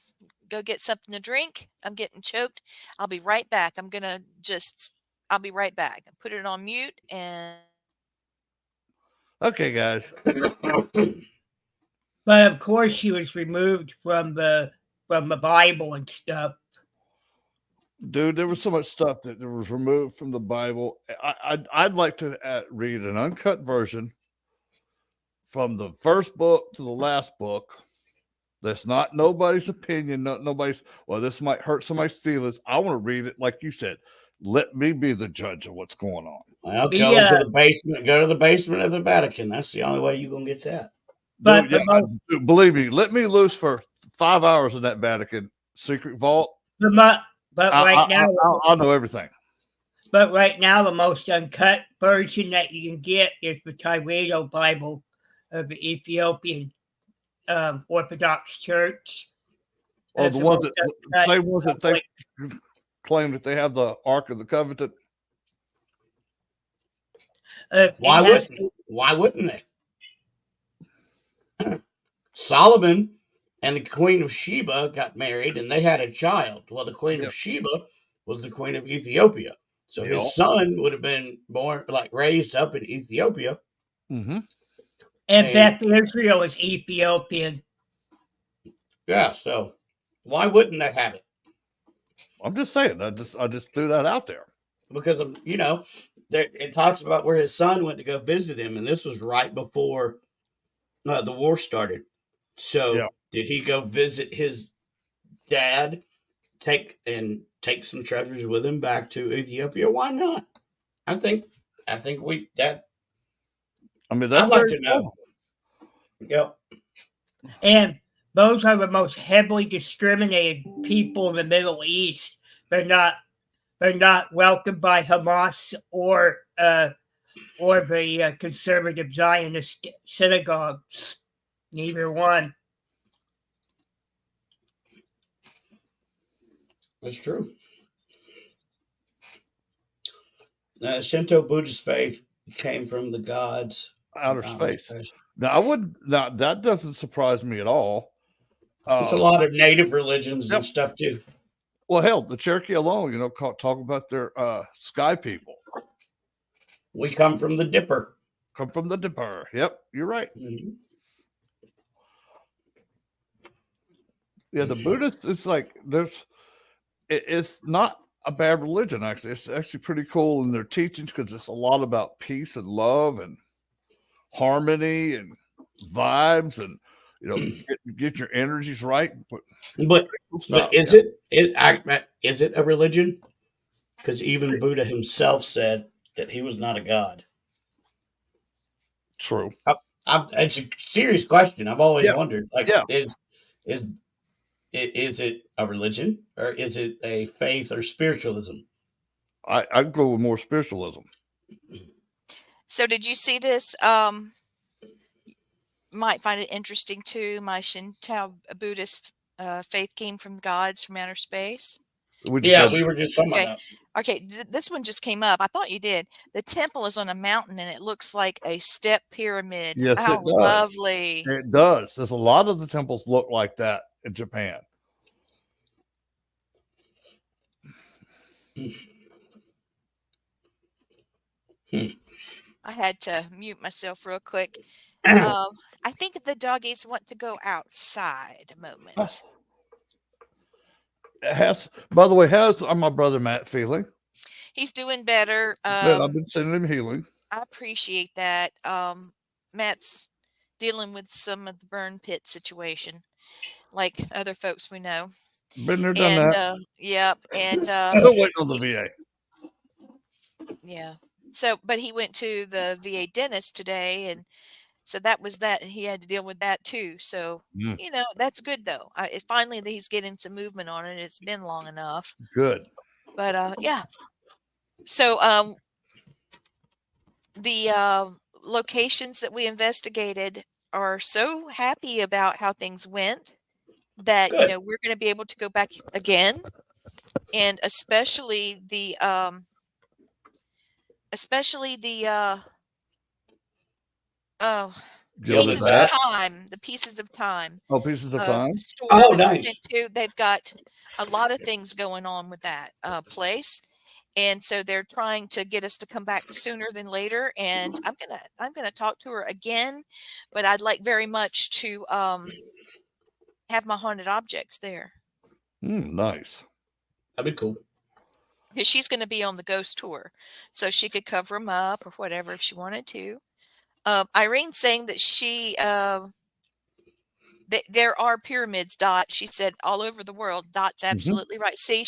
go get something to drink. I'm getting choked. I'll be right back. I'll be right back. Put it on mute and. Okay, guys. But of course, she was removed from the Bible and stuff. Dude, there was so much stuff that was removed from the Bible. I'd like to read an uncut version from the first book to the last book. That's not nobody's opinion. Nobody's, well, this might hurt somebody's feelings. I want to read it like you said. Let me be the judge of what's going on. Well, go to the basement. Go to the basement of the Vatican. That's the only way you're gonna get that. But dude, believe me, let me loose for 5 hours in that Vatican secret vault. But right now, I'll know everything. But right now, the most uncut version that you can get is the Tyredo Bible of the Ethiopian Orthodox Church. Oh, the ones that they claim that they have the Ark of the Covenant. Why wouldn't they? Solomon and the Queen of Sheba got married, and they had a child. Well, the Queen of Sheba was the Queen of Ethiopia, so his son would have been raised up in Ethiopia. Mm-hmm. And Beth Israel is Ethiopian. Yeah, so why wouldn't they have it? I'm just saying. I just threw that out there because it talks about where his son went to go visit him, and this was right before the war started. So did he go visit his dad? Take some treasures with him back to Ethiopia? Why not? I think that's I'd like to know. Yep. And those are the most heavily discriminated people in the Middle East. They're not welcomed by Hamas or the conservative Zionist synagogues. Neither one. That's true. Shinto Buddhist faith came from the gods outer space. Now that doesn't surprise me at all. It's a lot of native religions and stuff too. Well, hell, the Cherokee alone, talk about their sky people. We come from the Dipper. Come from the Dipper. Yep, you're right. Mm-hmm. Yeah, the Buddhists, it's like it's not a bad religion, actually. It's actually pretty cool in their teachings because it's a lot about peace and love and harmony and vibes and get your energies right. But is it a religion? Because even Buddha himself said that he was not a god. True. It's a serious question. I've always wondered. Like, yeah. Is it a religion or is it a faith or spiritualism? I'd go with more spiritualism. So did you see this? Might find it interesting too. My Shinto Buddhist faith came from gods from outer space. We were just talking about that. Okay, this one just came up. I thought you did. The temple is on a mountain and it looks like a step pyramid. Yes, how it does. Lovely. It does. There's a lot of the temples look like that in Japan. I had to mute myself real quick. I think the doggies want to go outside a moment. By the way, how's my brother Matt feeling? He's doing better. I've been sending him healing. I appreciate that. Matt's dealing with some of the burn pit situation, like other folks we know. Been there, done that. Yep. And don't wait on the VA. Yeah. So, but he went to the VA dentist today, and so that was that. He had to deal with that too. So, that's good though. Finally, that he's getting some movement on it. It's been long enough. Good. But yeah. So, the locations that we investigated are so happy about how things went that we're going to be able to go back again, and especially the pieces of time. The pieces of time. Oh, pieces of time. Oh, nice. They've got a lot of things going on with that place, and so they're trying to get us to come back sooner than later. And I'm gonna talk to her again, but I'd like very much to have my haunted objects there. Nice. That'd be cool. Because she's going to be on the ghost tour, so she could cover them up or whatever if she wanted to. Irene's saying that there are pyramids, Dot. She said all over the world. Dot's absolutely right. See,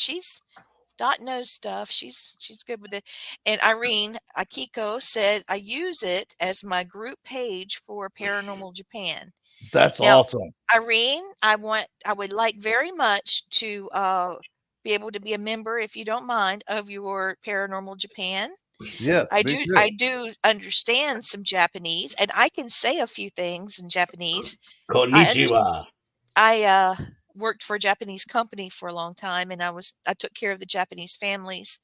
Dot knows stuff. She's good with it. And Irene Akiko said, I use it as my group page for Paranormal Japan. That's awesome. Irene, I would like very much to be able to be a member, if you don't mind, of your Paranormal Japan. Yes, I do understand some Japanese, and I can say a few things in Japanese. Konnichiwa. I worked for a Japanese company for a long time, and I took care of the Japanese families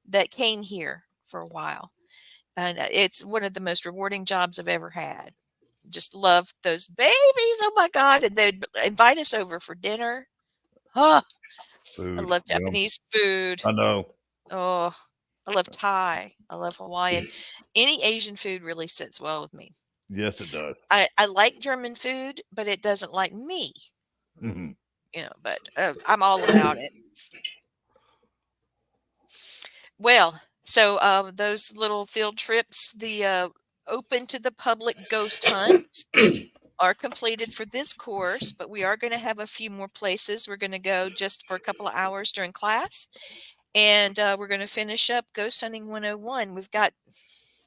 that came here for a while, and it's one of the most rewarding jobs I've ever had. Just love those babies. Oh my God. And they'd invite us over for dinner. I love Japanese food. I know. Oh, I love Thai. I love Hawaiian. Any Asian food really sits well with me. Yes, it does. I like German food, but it doesn't like me. Mm-hmm. But I'm all about it. Well, so those little field trips, the open to the public ghost hunts are completed for this course, but we are going to have a few more places. We're going to go just for a couple of hours during class, and we're going to finish up Ghost Hunting 101. We've got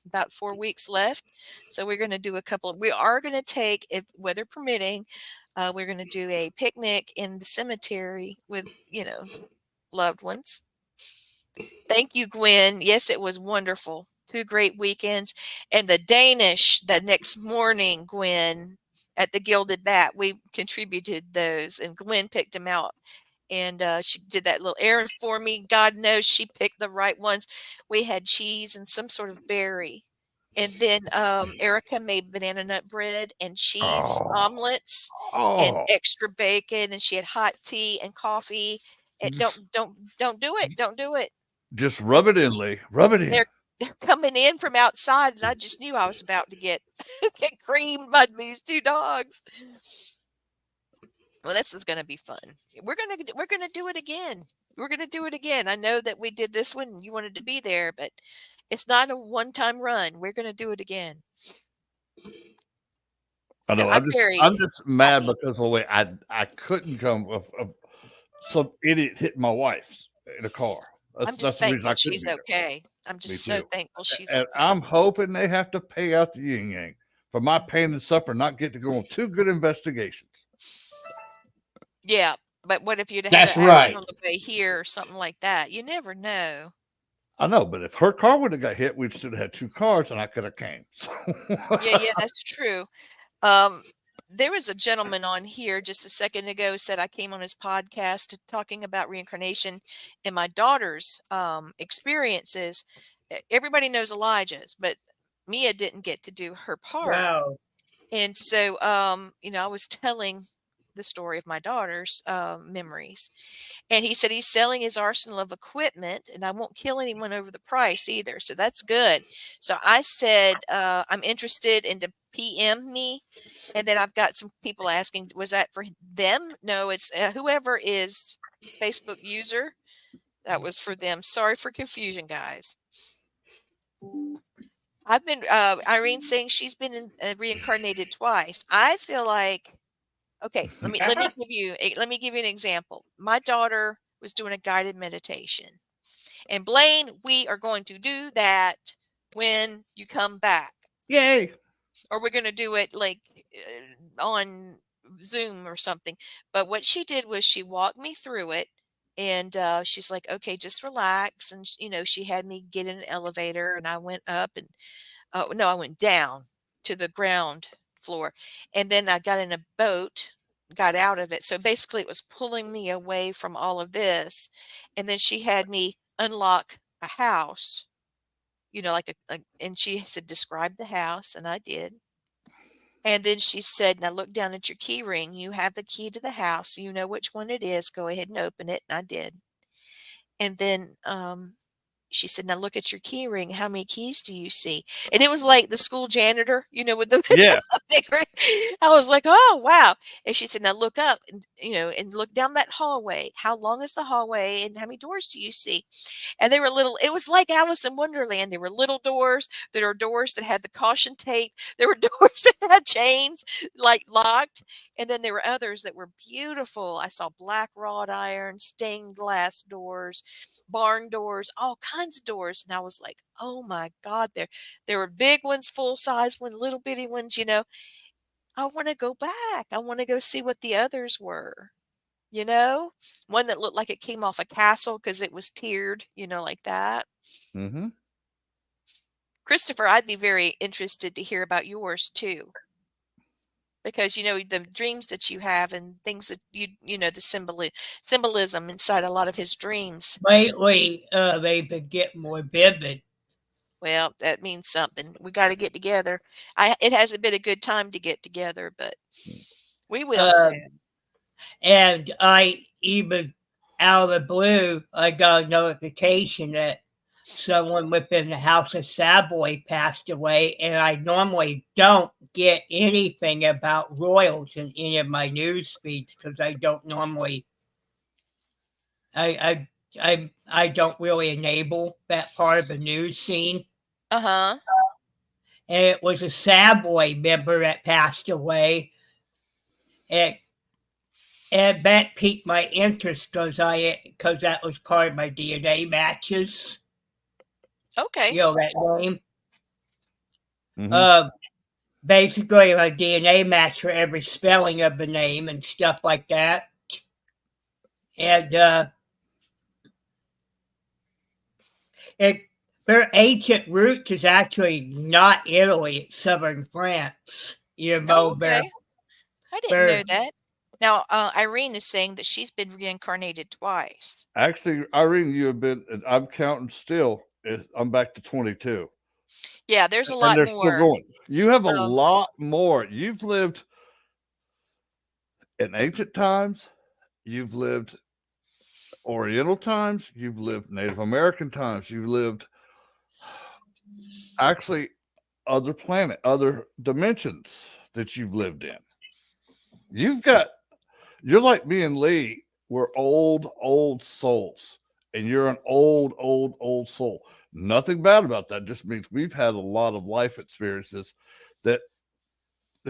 about 4 weeks left, so we're going to do we are going to take, if weather permitting, we're going to do a picnic in the cemetery with, loved ones. Thank you, Gwen. Yes, it was wonderful. 2 great weekends. And the Danish the next morning, Gwen, at the Gilded Bat, we contributed those, and Gwen picked them out. And she did that little errand for me. God knows she picked the right ones. We had cheese and some sort of berry. And then Erica made banana nut bread and cheese omelets and extra bacon. And she had hot tea and coffee. Don't do it. Don't do it. Just rub it in, Lee. Rub it in. They're coming in from outside, and I just knew I was about to get get creamed by these two dogs. Well, this is going to be fun. We're gonna do it again. We're gonna do it again. I know that we did this one, and you wanted to be there, but it's not a one-time run. We're gonna do it again. I know. So I'm just mad because of the way I couldn't come of some idiot hit my wife's in a car. I'm just thankful she's okay. I'm just so thankful she's okay. And I'm hoping they have to pay out the yin yang for my pain and suffering, not get to go on 2 good investigations. Yeah, but what if you'd had That's an right. accident on the way here or something like that? You never know. I know, but if her car would have got hit, we'd still had 2 cars, and I could have came. So. Yeah, that's true. There was a gentleman on here just a second ago said I came on his podcast talking about reincarnation and my daughter's experiences. Everybody knows Elijah's, but Mia didn't get to do her part. Wow. And so, I was telling the story of my daughter's memories. And he said he's selling his arsenal of equipment, and I won't kill anyone over the price either. So that's good. So I said, I'm interested in to PM me. And then I've got some people asking, was that for them? No, it's whoever is Facebook user. That was for them. Sorry for confusion, guys. I've been, Irene saying she's been reincarnated twice. I feel like, okay, let me give you an example. My daughter was doing a guided meditation. And Blaine, we are going to do that when you come back. Yay. Or we're going to do it like on Zoom or something. But what she did was she walked me through it. And she's like, okay, just relax. And, she had me get in an elevator, and I went up and, no, I went down to the ground floor. And then I got in a boat, got out of it. So basically it was pulling me away from all of this. And then she had me unlock a house, like and she said, describe the house. And I did. And then she said, now look down at your key ring. You have the key to the house. You know which one it is. Go ahead and open it. And I did. And then she said, now look at your key ring. How many keys do you see? And it was like the school janitor, with the I was like, oh, wow. And she said, now look up and, and look down that hallway. How long is the hallway and how many doors do you see? And they were it was like Alice in Wonderland. There were little doors. There were doors that had the caution tape. There were doors that had chains like locked. And then there were others that were beautiful. I saw black wrought iron, stained glass doors, barn doors, all kinds of doors. And I was like, oh my God, there were big ones, full size ones, little bitty ones, I want to go back. I want to go see what the others were. One that looked like it came off a castle because it was tiered, like that. Mm-hmm. Christopher, I'd be very interested to hear about yours too. Because, the dreams that you have and things that the symbolism inside a lot of his dreams. Lately, they've been getting more vivid. Well, that means something. We got to get together. It hasn't been a good time to get together, but we will soon. And I even, out of the blue, I got a notification that someone within the House of Savoy passed away, and I normally don't get anything about royals in any of my news feeds because I don't normally. I don't really enable that part of the news scene. Uh-huh. And it was a Savoy member that passed away. And that piqued my interest because that was part of my DNA matches. Okay. That name. Mm-hmm. Basically, my DNA match for every spelling of the name and stuff like that. And their ancient roots is actually not Italy; it's southern France. Okay. I didn't know that. Now, Irene is saying that she's been reincarnated twice. Actually, Irene, you have been, I'm counting still. I'm back to 22. Yeah, there's a lot more. Still going. You have a lot more. You've lived in ancient times. You've lived Oriental times, you've lived Native American times, you've lived actually other dimensions that you've lived in. You're like me and Lee. We're old souls, and you're an old soul. Nothing bad about that. Just means we've had a lot of life experiences that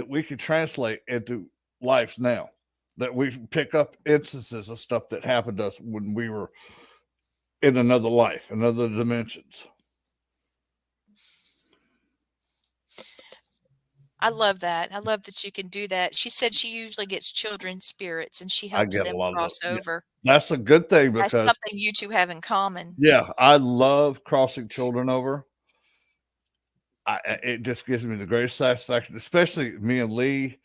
we can translate into lives now. That we pick up instances of stuff that happened to us when we were in another life, in other dimensions. I love that. I love that you can do that. She said she usually gets children spirits and she I helps get a them lot of those. cross Yeah. over. That's a good thing That's because something you two have in common. yeah, I love crossing children over. It just gives me the greatest satisfaction, especially me and Lee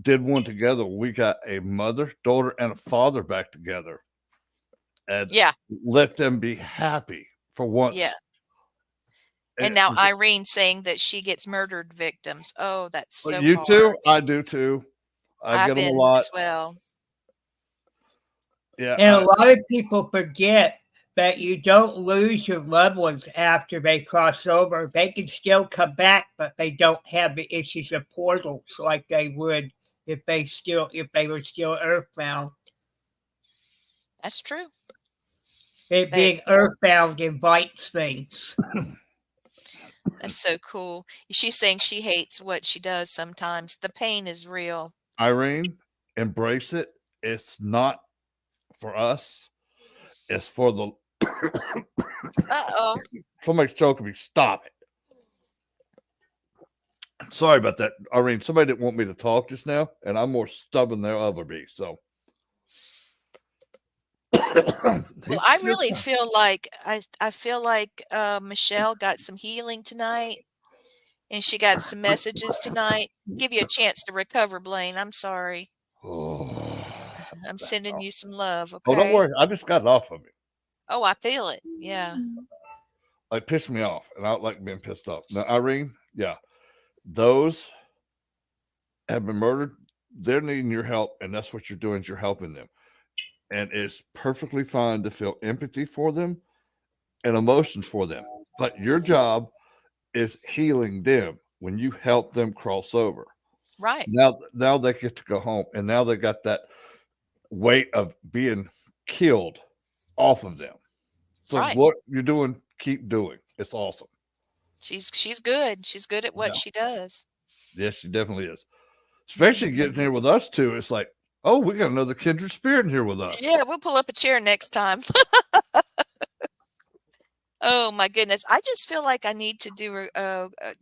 did one together. We got a mother, daughter, and a father back together and Yeah. let them be happy for once. Yeah. And now Irene saying that she gets murdered victims. Oh, that's so you hard. too? I do too. I get them a been lot as well. Yeah. And a lot of people forget that you don't lose your loved ones after they cross over. They can still come back, but they don't have the issues of portals like they would if they were still earthbound. That's true. Being earthbound invites things. That's so cool. She's saying she hates what she does sometimes. The pain is real. Irene, embrace it. It's not for us. It's for the Uh-oh. Somebody's choking me. Stop it. Sorry about that, Irene. Somebody didn't want me to talk just now, and I'm more stubborn than I'll ever be. So Well, I really feel like I feel like Michelle got some healing tonight, and she got some messages tonight. Give you a chance to recover, Blaine. I'm sorry. I'm sending you some love. Okay. Oh, don't worry. I just got it off of me. Oh, I feel it. Yeah. It pissed me off, and I don't like being pissed off. Now, Irene, yeah, those have been murdered. They're needing your help, and that's what you're doing. Is you're helping them, and it's perfectly fine to feel empathy for them and emotions for them. But your job is healing them when you help them cross over. Right. Now they get to go home, and now they got that weight of being killed off of them. So what you're doing, keep doing. It's awesome. She's good. She's good at what she does. Yes, she definitely is. Especially getting here with us too. It's like, oh, we got another kindred spirit in here with us. Yeah, we'll pull up a chair next time. Oh my goodness. I just feel like I need to do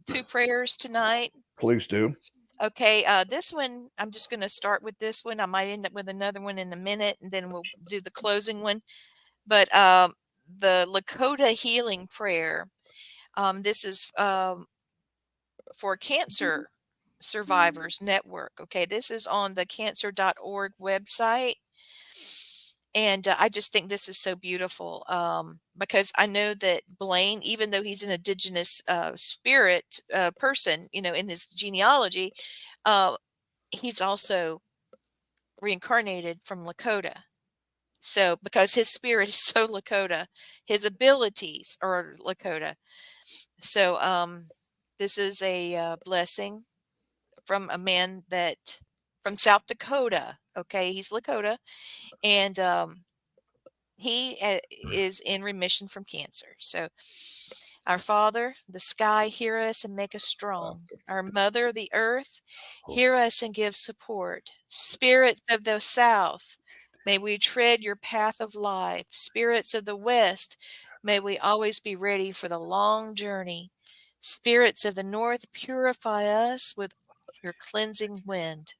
2 prayers tonight. Please do. Okay, this one, I'm just going to start with this one. I might end up with another one in a minute, and then we'll do the closing one. But the Lakota healing prayer, this is for Cancer Survivors Network. Okay, this is on the cancer.org website. And I just think this is so beautiful because I know that Blaine, even though he's an indigenous spirit person, in his genealogy, he's also reincarnated from Lakota. So because his spirit is so Lakota, his abilities are Lakota. So this is a blessing from a man from South Dakota. Okay, he's Lakota, and he is in remission from cancer. So, our Father, the sky, hear us and make us strong. Our Mother, the earth, hear us and give support. Spirits of the South, may we tread your path of life. Spirits of the West, may we always be ready for the long journey. Spirits of the North, purify us with your cleansing wind.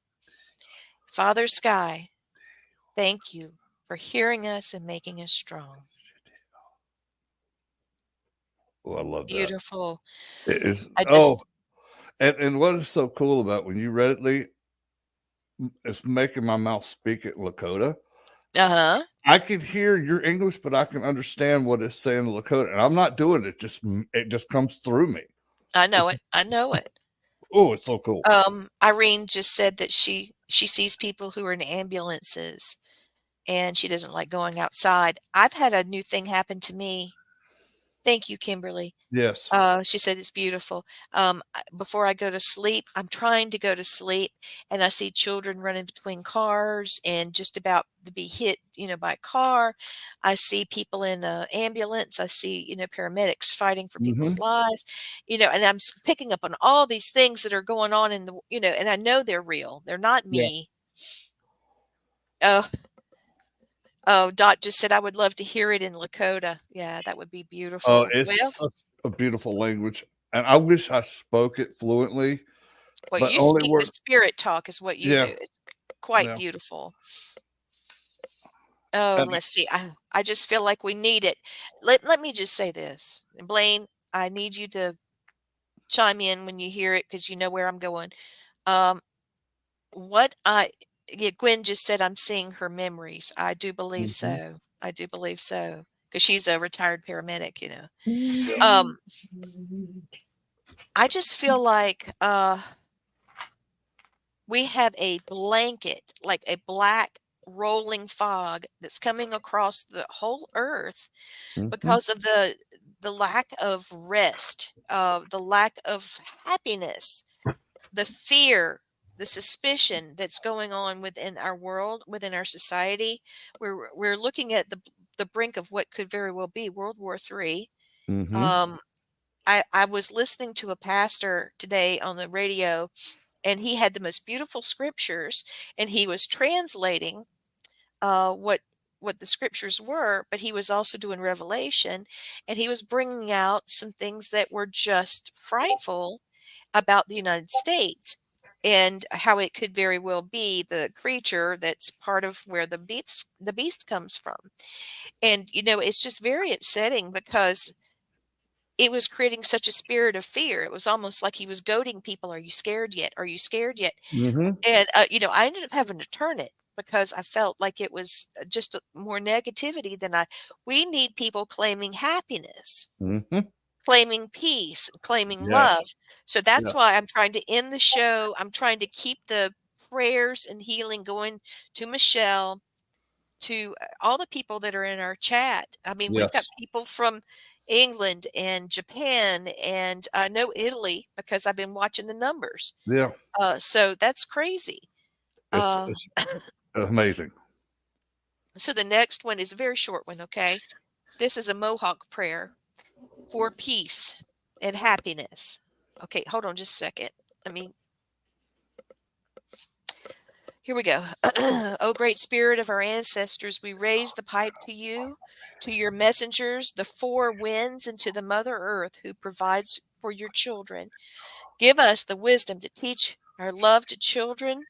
Father Sky, thank you for hearing us and making us strong. Oh, I love that. Beautiful. It is. And what is so cool about when you read it, Lee? It's making my mouth speak at Lakota. Uh-huh. I can hear your English, but I can understand what it's saying in Lakota, and I'm not doing it. It just comes through me. I know it. I know it. Oh, it's so cool. Irene just said that she sees people who are in ambulances and she doesn't like going outside. I've had a new thing happen to me. Thank you, Kimberly. Yes. She said it's beautiful. Before I go to sleep, I'm trying to go to sleep, and I see children running between cars and just about to be hit, by a car. I see people in an ambulance. I see, paramedics fighting for Mm-hmm. people's lives, and I'm picking up on all these things that are going on in the, and I know they're real. They're not Yeah. me. Oh, oh, Dot just said I would love to hear it in Lakota. Yeah, that would be Oh, beautiful. Well, it's such a beautiful language, and I wish I spoke it fluently, well, but you only speak the word. spirit talk is what you Yeah, do. It's quite yeah. beautiful. Oh, And let's see. I just feel like we need it. Let me just say this. And Blaine, I need you to chime in when you hear it because you know where I'm going. Um, what I yeah, Gwen just said I'm seeing her memories. I do believe mhm, so. I do believe so. Because she's a retired paramedic. yeah. Um, I just feel like we have a blanket, like a black rolling fog that's coming across the whole earth Mhm, because of the lack of rest, the lack of happiness, the fear, the suspicion that's going on within our world, within our society. We're looking at the brink of what could very well be World War III. mhm, Um, I was listening to a pastor today on the radio, and he had the most beautiful scriptures, and he was translating what the scriptures were, but he was also doing revelation, and he was bringing out some things that were just frightful about the United States and how it could very well be the creature that's part of where the beast comes from. And it's just very upsetting because it was creating such a spirit of fear. It was almost like he was goading people. Are you scared yet? Are you scared yet? mhm, And, I ended up having to turn it because I felt like it was just more negativity than we need people claiming happiness, mhm. claiming peace, claiming Yes, love. So that's yes, why I'm trying to end the show. I'm trying to keep the prayers and healing going to Michelle, to all the people that are in our chat. I mean, we've got yes, people from England and Japan, and I know Italy because I've been watching the numbers. yeah. So that's crazy. It's Uh, it's amazing. so the next one is a very short one, okay? This is a Mohawk prayer for peace and happiness. Okay, hold on just a second. Here we go. O great spirit of our ancestors, we raise the pipe to you, to your messengers, the four winds, and to the Mother Earth who provides for your children. Give us the wisdom to teach our loved children,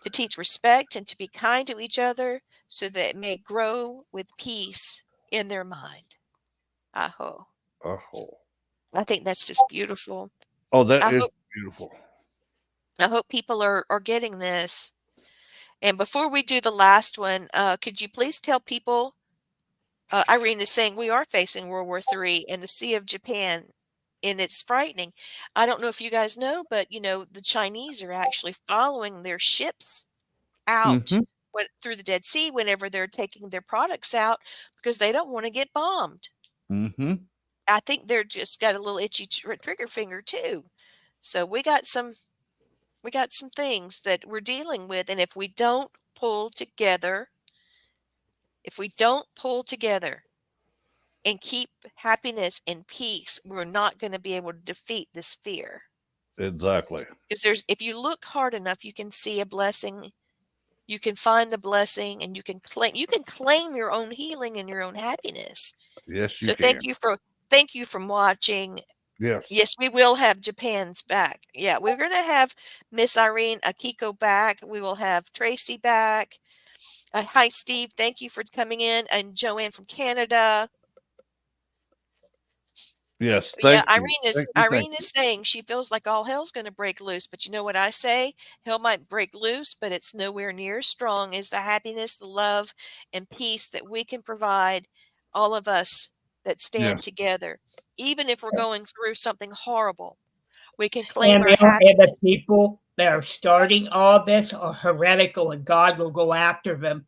to teach respect, and to be kind to each other so that it may grow with peace in their mind. Aho. Oh, I think that's just beautiful. oh, that I is hope beautiful. I hope people are getting this. And before we do the last one, could you please tell people, Irene is saying we are facing World War III in the Sea of Japan, and it's frightening. I don't know if you guys know, but the Chinese are actually following their ships out Mhm, through the Dead Sea whenever they're taking their products out because they don't want to get bombed. mhm. I think they're just got a little itchy trigger finger too. So we got some things that we're dealing with, and if we don't pull together and keep happiness and peace, we're not going to be able to defeat this fear. Exactly. Because if you look hard enough, you can see a blessing. You can find the blessing, and you can claim your own healing and your own happiness. Yes, you So can. thank you for watching. Yes, Yes, we will have Japan's back. Yeah, we're going to have Miss Irene Akiko back. We will have Tracy back. Hi, Steve. Thank you for coming in. And Joanne from Canada. yes. Yeah, Thank you. Irene is Thank you. Thank Irene you. is saying she feels like all hell's going to break loose. But you know what I say? Hell might break loose, but it's nowhere near as strong as the happiness, the love, and peace that we can provide all of us that stand Yes, together. Even if we're going through something horrible, we can claim And our the happiness. people that are starting all this are heretical, and God will go after them.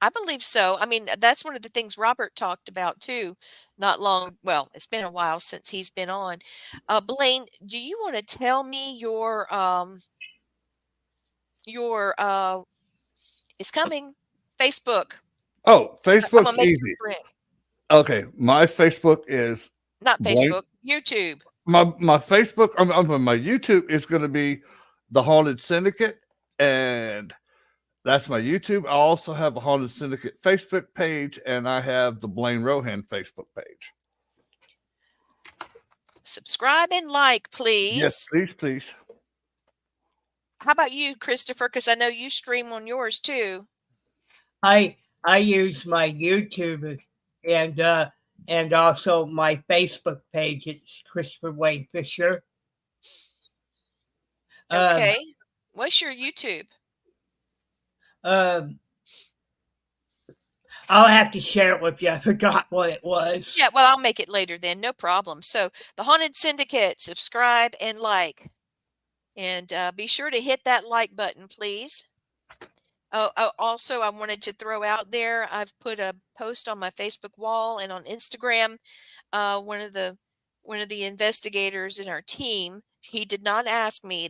I believe so. I mean, that's one of the things Robert talked about too, not long. Well, it's been a while since he's been on. Blaine, do you want to tell me your it's coming Facebook? Oh, I'm gonna Facebook's make your easy. friend. Okay, my Facebook is Not Blaine. Facebook, YouTube. My Facebook, my YouTube is going to be the Haunted Syndicate, and that's my YouTube. I also have a Haunted Syndicate Facebook page, and I have the Blaine Rohan Facebook page. Subscribe and like, Yes, please. please. How about you, Christopher? Because I know you stream on yours too. I use my YouTube and also my Facebook page. It's Christopher Wayne Fisher. Okay. What's your YouTube? I'll have to share it with you. I forgot what it was. Yeah, well, I'll make it later then. No problem. So, the Haunted Syndicate, subscribe and like. And be sure to hit that like button, please. Also, I wanted to throw out there, I've put a post on my Facebook wall and on Instagram. One of the investigators in our team, he did not ask me.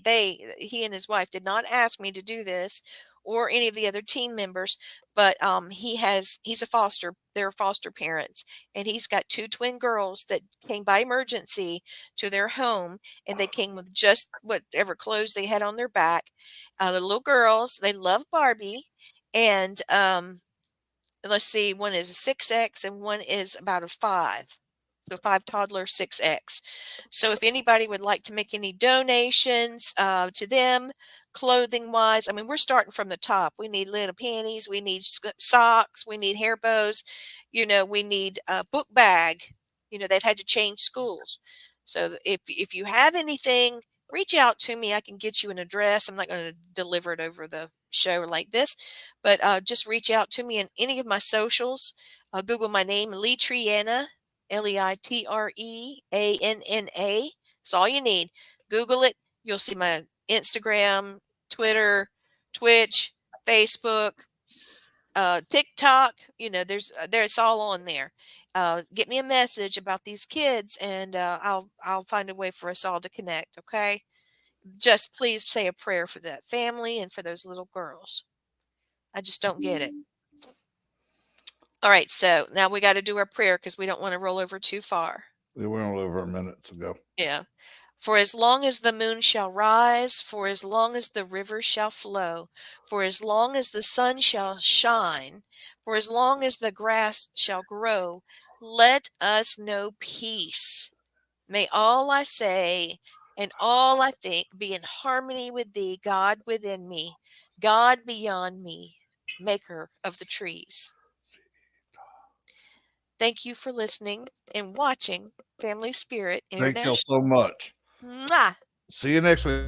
He and his wife did not ask me to do this, or any of the other team members. But he's a foster. They're foster parents, and he's got two twin girls that came by emergency to their home, and they came with just whatever clothes they had on their back. The little girls, they love Barbie, and let's see, one is a 6X and one is about a 5. So 5 toddler 6X. So if anybody would like to make any donations to them, clothing wise, I mean, we're starting from the top. We need little panties, we need socks, we need hair bows, we need a book bag. They've had to change schools. So if you have anything, reach out to me. I can get you an address. I'm not going to deliver it over the show like this, but just reach out to me in any of my socials. Google my name, Leitreanna, Leitreanna. That's all you need. Google it. You'll see my Instagram, Twitter, Twitch, Facebook, TikTok. There's all on there. Get me a message about these kids, and I'll find a way for us all to connect. Okay. Just please say a prayer for that family and for those little girls. I just don't get it. All right, so now we got to do our prayer because we don't want to roll over too far. We went over a minute ago. Yeah. For as long as the moon shall rise, for as long as the river shall flow, for as long as the sun shall shine, for as long as the grass shall grow, let us know peace. May all I say and all I think be in harmony with thee, God within me, God beyond me, maker of the trees. Thank you for listening and watching Family Spirit Thank y'all International. so much. Mwah! See you next week.